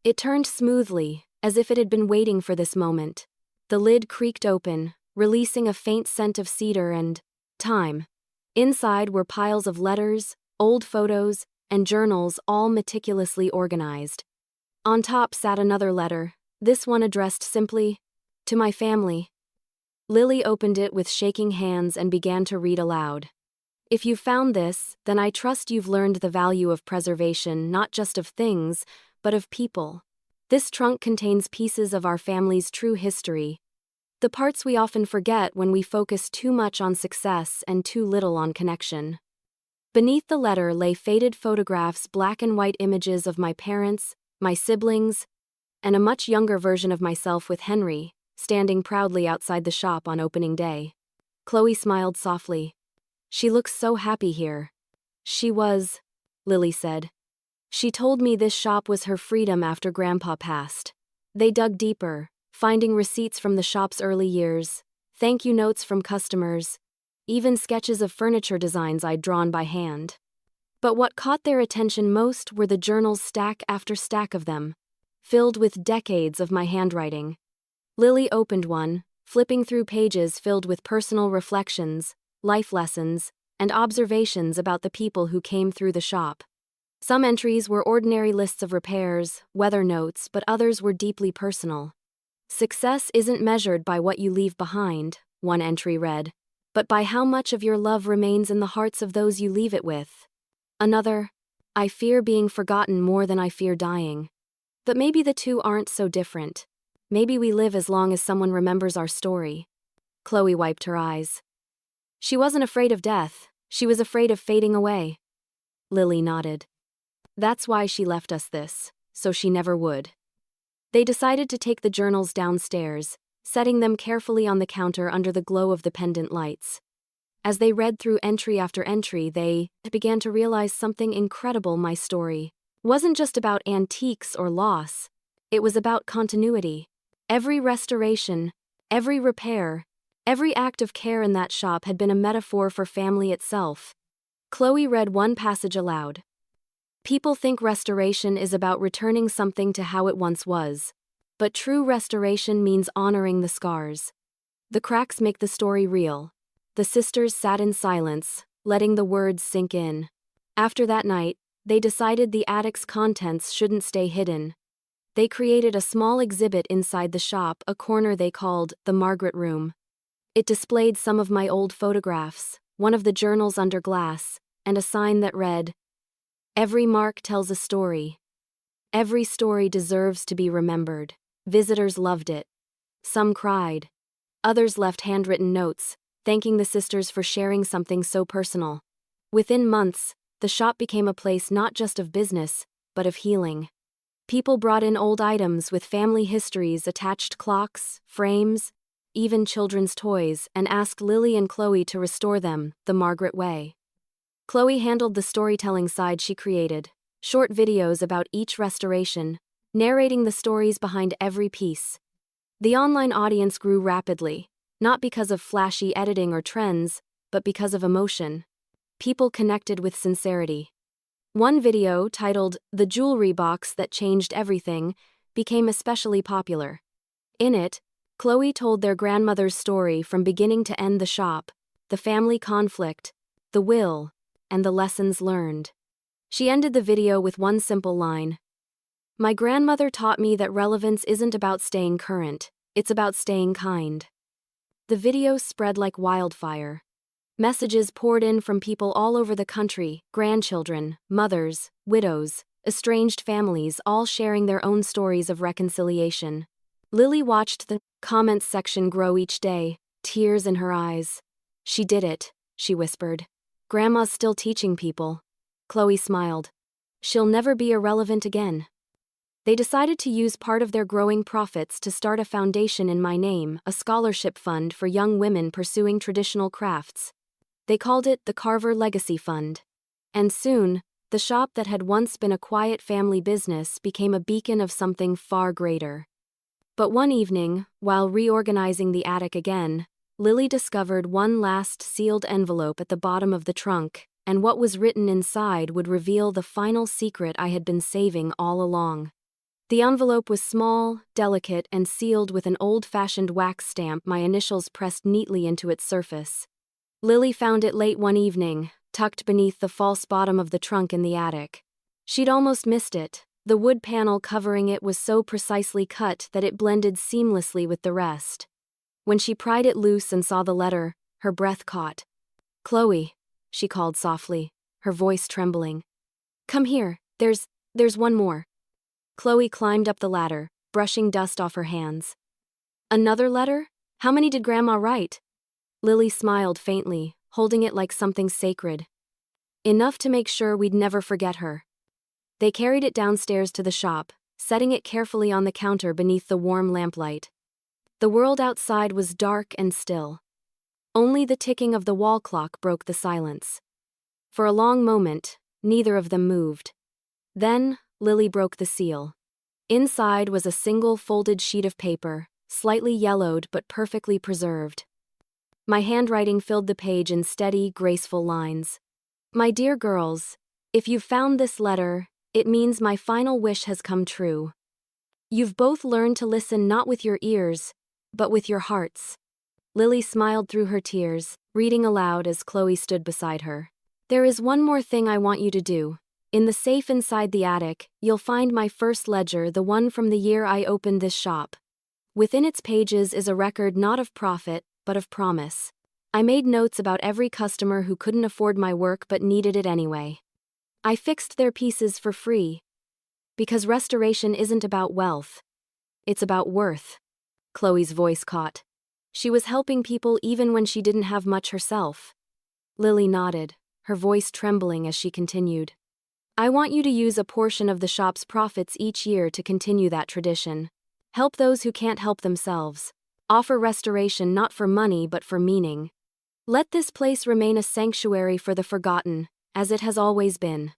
It turned smoothly, as if it had been waiting for this moment. The lid creaked open, releasing a faint scent of cedar and time. Inside were piles of letters, old photos, and journals, all meticulously organized. On top sat another letter, this one addressed simply, "To my family." Lily opened it with shaking hands and began to read aloud. "If you found this, then I trust you've learned the value of preservation, not just of things, but of people. This trunk contains pieces of our family's true history, the parts we often forget when we focus too much on success and too little on connection." Beneath the letter lay faded photographs, black and white images of my parents, my siblings, and a much younger version of myself with Henry, standing proudly outside the shop on opening day. Chloe smiled softly. "She looks so happy here." "She was," Lily said. "She told me this shop was her freedom after Grandpa passed." They dug deeper, finding receipts from the shop's early years, thank you notes from customers, even sketches of furniture designs I'd drawn by hand. But what caught their attention most were the journals, stack after stack of them, filled with decades of my handwriting. Lily opened one, flipping through pages filled with personal reflections, life lessons, and observations about the people who came through the shop. Some entries were ordinary lists of repairs, weather notes, but others were deeply personal. "Success isn't measured by what you leave behind," one entry read, "but by how much of your love remains in the hearts of those you leave it with." Another, "I fear being forgotten more than I fear dying." But maybe the two aren't so different. Maybe we live as long as someone remembers our story. Chloe wiped her eyes. "She wasn't afraid of death," She was afraid of fading away. Lily nodded. That's why she left us this, so she never would. They decided to take the journals downstairs, setting them carefully on the counter under the glow of the pendant lights. As they read through entry after entry, they began to realize something incredible. My story wasn't just about antiques or loss, it was about continuity. Every restoration, every repair, every act of care in that shop had been a metaphor for family itself. Chloe read one passage aloud. People think restoration is about returning something to how it once was. But true restoration means honoring the scars. The cracks make the story real. The sisters sat in silence, letting the words sink in. After that night, they decided the attic's contents shouldn't stay hidden. They created a small exhibit inside the shop, a corner they called the Margaret Room. It displayed some of my old photographs, one of the journals under glass, and a sign that read, "Every mark tells a story. Every story deserves to be remembered." Visitors loved it. Some cried. Others left handwritten notes, thanking the sisters for sharing something so personal. Within months, the shop became a place not just of business, but of healing. People brought in old items with family histories, attached clocks, frames, even children's toys, and asked Lily and Chloe to restore them the Margaret way. Chloe handled the storytelling side. She created short videos about each restoration, narrating the stories behind every piece. The online audience grew rapidly, not because of flashy editing or trends, but because of emotion. People connected with sincerity. One video, titled "The Jewelry Box That Changed Everything," became especially popular. In it, Chloe told their grandmother's story from beginning to end: the shop, the family conflict, the will, and the lessons learned. She ended the video with one simple line: "My grandmother taught me that relevance isn't about staying current, it's about staying kind." The video spread like wildfire. Messages poured in from people all over the country: grandchildren, mothers, widows, estranged families, all sharing their own stories of reconciliation. Lily watched the comments section grow each day, tears in her eyes. "She did it," she whispered. "Grandma's still teaching people." Chloe smiled. "She'll never be irrelevant again." They decided to use part of their growing profits to start a foundation in my name, a scholarship fund for young women pursuing traditional crafts. They called it the Carver Legacy Fund. And soon, the shop that had once been a quiet family business became a beacon of something far greater. But one evening, while reorganizing the attic again, Lily discovered one last sealed envelope at the bottom of the trunk, and what was written inside would reveal the final secret I had been saving all along. The envelope was small, delicate, and sealed with an old-fashioned wax stamp, my initials pressed neatly into its surface. Lily found it late one evening, tucked beneath the false bottom of the trunk in the attic. She'd almost missed it. The wood panel covering it was so precisely cut that it blended seamlessly with the rest. When she pried it loose and saw the letter, her breath caught. "Chloe," she called softly, her voice trembling. "Come here, there's one more." Chloe climbed up the ladder, brushing dust off her hands. "Another letter? How many did Grandma write?" Lily smiled faintly, holding it like something sacred. "Enough to make sure we'd never forget her." They carried it downstairs to the shop, setting it carefully on the counter beneath the warm lamplight. The world outside was dark and still. Only the ticking of the wall clock broke the silence. For a long moment, neither of them moved. Then, Lily broke the seal. Inside was a single folded sheet of paper, slightly yellowed but perfectly preserved. My handwriting filled the page in steady, graceful lines. "My dear girls, if you've found this letter, it means my final wish has come true. You've both learned to listen not with your ears, but with your hearts." Lily smiled through her tears, reading aloud as Chloe stood beside her. "There is one more thing I want you to do. In the safe inside the attic, you'll find my first ledger, the one from the year I opened this shop. Within its pages is a record not of profit, but of promise. I made notes about every customer who couldn't afford my work but needed it anyway. I fixed their pieces for free. Because restoration isn't about wealth. It's about worth." Chloe's voice caught. She was helping people even when she didn't have much herself. Lily nodded, her voice trembling as she continued. I want you to use a portion of the shop's profits each year to continue that tradition. Help those who can't help themselves. Offer restoration not for money but for meaning. Let this place remain a sanctuary for the forgotten, as it has always been.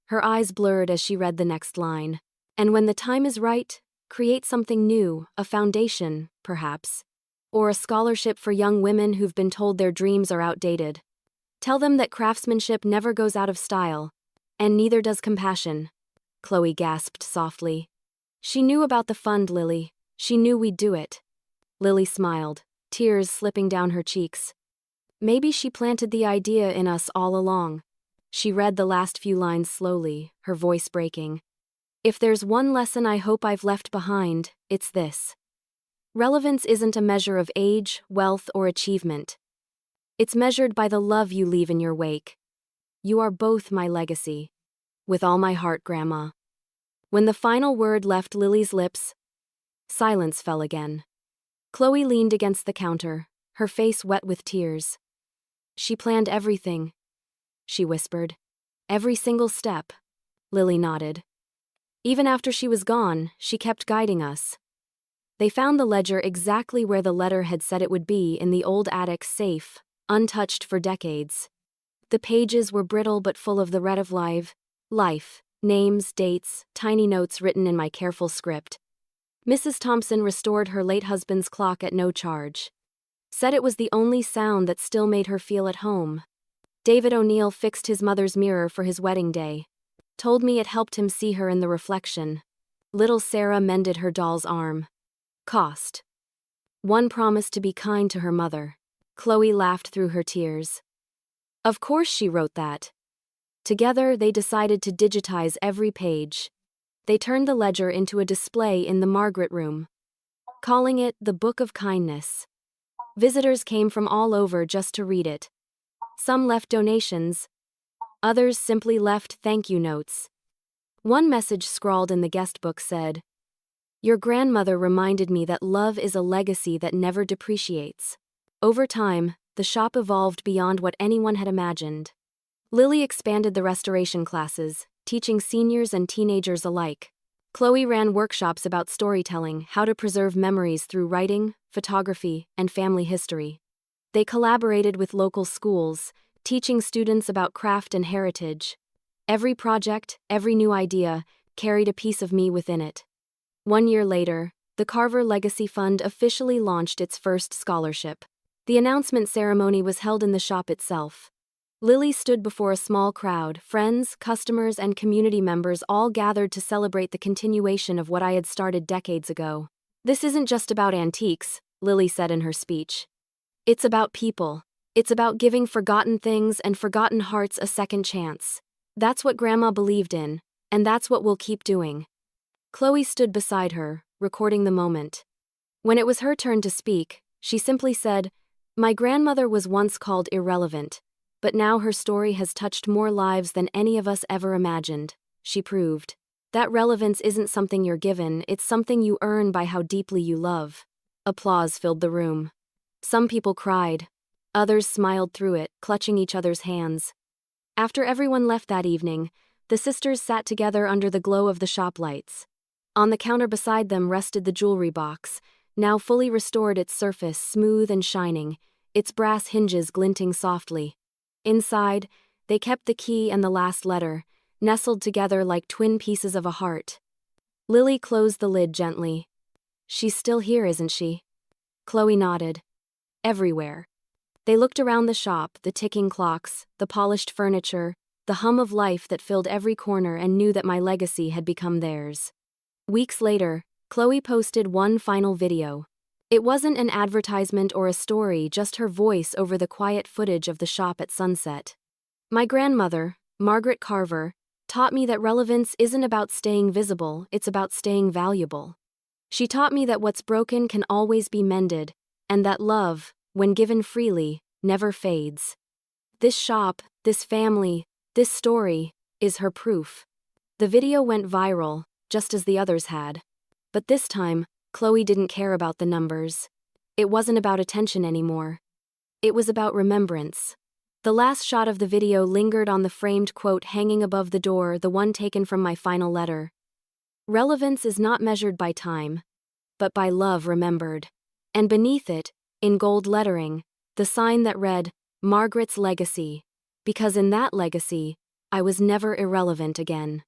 Her eyes blurred as she read the next line. And when the time is right, create something new, a foundation, perhaps. Or a scholarship for young women who've been told their dreams are outdated. Tell them that craftsmanship never goes out of style, and neither does compassion. Chloe gasped softly. She knew about the fund, Lily. She knew we'd do it. Lily smiled, tears slipping down her cheeks. Maybe she planted the idea in us all along. She read the last few lines slowly, her voice breaking. If there's one lesson I hope I've left behind, it's this. Relevance isn't a measure of age, wealth, or achievement. It's measured by the love you leave in your wake. You are both my legacy. With all my heart, Grandma. When the final word left Lily's lips, silence fell again. Chloe leaned against the counter, her face wet with tears. She planned everything, she whispered. Every single step. Lily nodded. Even after she was gone, she kept guiding us. They found the ledger exactly where the letter had said it would be, in the old attic safe, untouched for decades. The pages were brittle but full of the red of life, names, dates, tiny notes written in my careful script. Mrs. Thompson restored her late husband's clock at no charge. Said it was the only sound that still made her feel at home. David O'Neill fixed his mother's mirror for his wedding day. Told me it helped him see her in the reflection. Little Sarah mended her doll's arm. Cost. One promised to be kind to her mother. Chloe laughed through her tears. Of course she wrote that. Together they decided to digitize every page. They turned the ledger into a display in the Margaret Room, calling it the Book of Kindness. Visitors came from all over just to read it. Some left donations. Others simply left thank you notes. One message scrawled in the guest book said, Your grandmother reminded me that love is a legacy that never depreciates. Over time, the shop evolved beyond what anyone had imagined. Lily expanded the restoration classes, teaching seniors and teenagers alike. Chloe ran workshops about storytelling, how to preserve memories through writing, photography, and family history. They collaborated with local schools, teaching students about craft and heritage. Every project, every new idea, carried a piece of me within it. 1 year later, the Carver Legacy Fund officially launched its first scholarship. The announcement ceremony was held in the shop itself. Lily stood before a small crowd, friends, customers, and community members all gathered to celebrate the continuation of what I had started decades ago. This isn't just about antiques, Lily said in her speech. It's about people. It's about giving forgotten things and forgotten hearts a second chance. That's what Grandma believed in, and that's what we'll keep doing. Chloe stood beside her, recording the moment. When it was her turn to speak, she simply said, My grandmother was once called irrelevant, but now her story has touched more lives than any of us ever imagined, she proved. That relevance isn't something you're given, it's something you earn by how deeply you love. Applause filled the room. Some people cried. Others smiled through it, clutching each other's hands. After everyone left that evening, the sisters sat together under the glow of the shop lights. On the counter beside them rested the jewelry box, now fully restored, its surface smooth and shining, its brass hinges glinting softly. Inside, they kept the key and the last letter, nestled together like twin pieces of a heart. Lily closed the lid gently. She's still here, isn't she? Chloe nodded. Everywhere. They looked around the shop, the ticking clocks, the polished furniture, the hum of life that filled every corner, and knew that my legacy had become theirs. Weeks later, Chloe posted one final video. It wasn't an advertisement or a story, just her voice over the quiet footage of the shop at sunset. My grandmother, Margaret Carver, taught me that relevance isn't about staying visible, it's about staying valuable. She taught me that what's broken can always be mended, and that love, when given freely, never fades. This shop, this family, this story, is her proof. The video went viral, just as the others had. But this time, Chloe didn't care about the numbers. It wasn't about attention anymore. It was about remembrance. The last shot of the video lingered on the framed quote hanging above the door, the one taken from my final letter. Relevance is not measured by time, but by love remembered. And beneath it, in gold lettering, the sign that read, Margaret's Legacy, because in that legacy, I was never irrelevant again.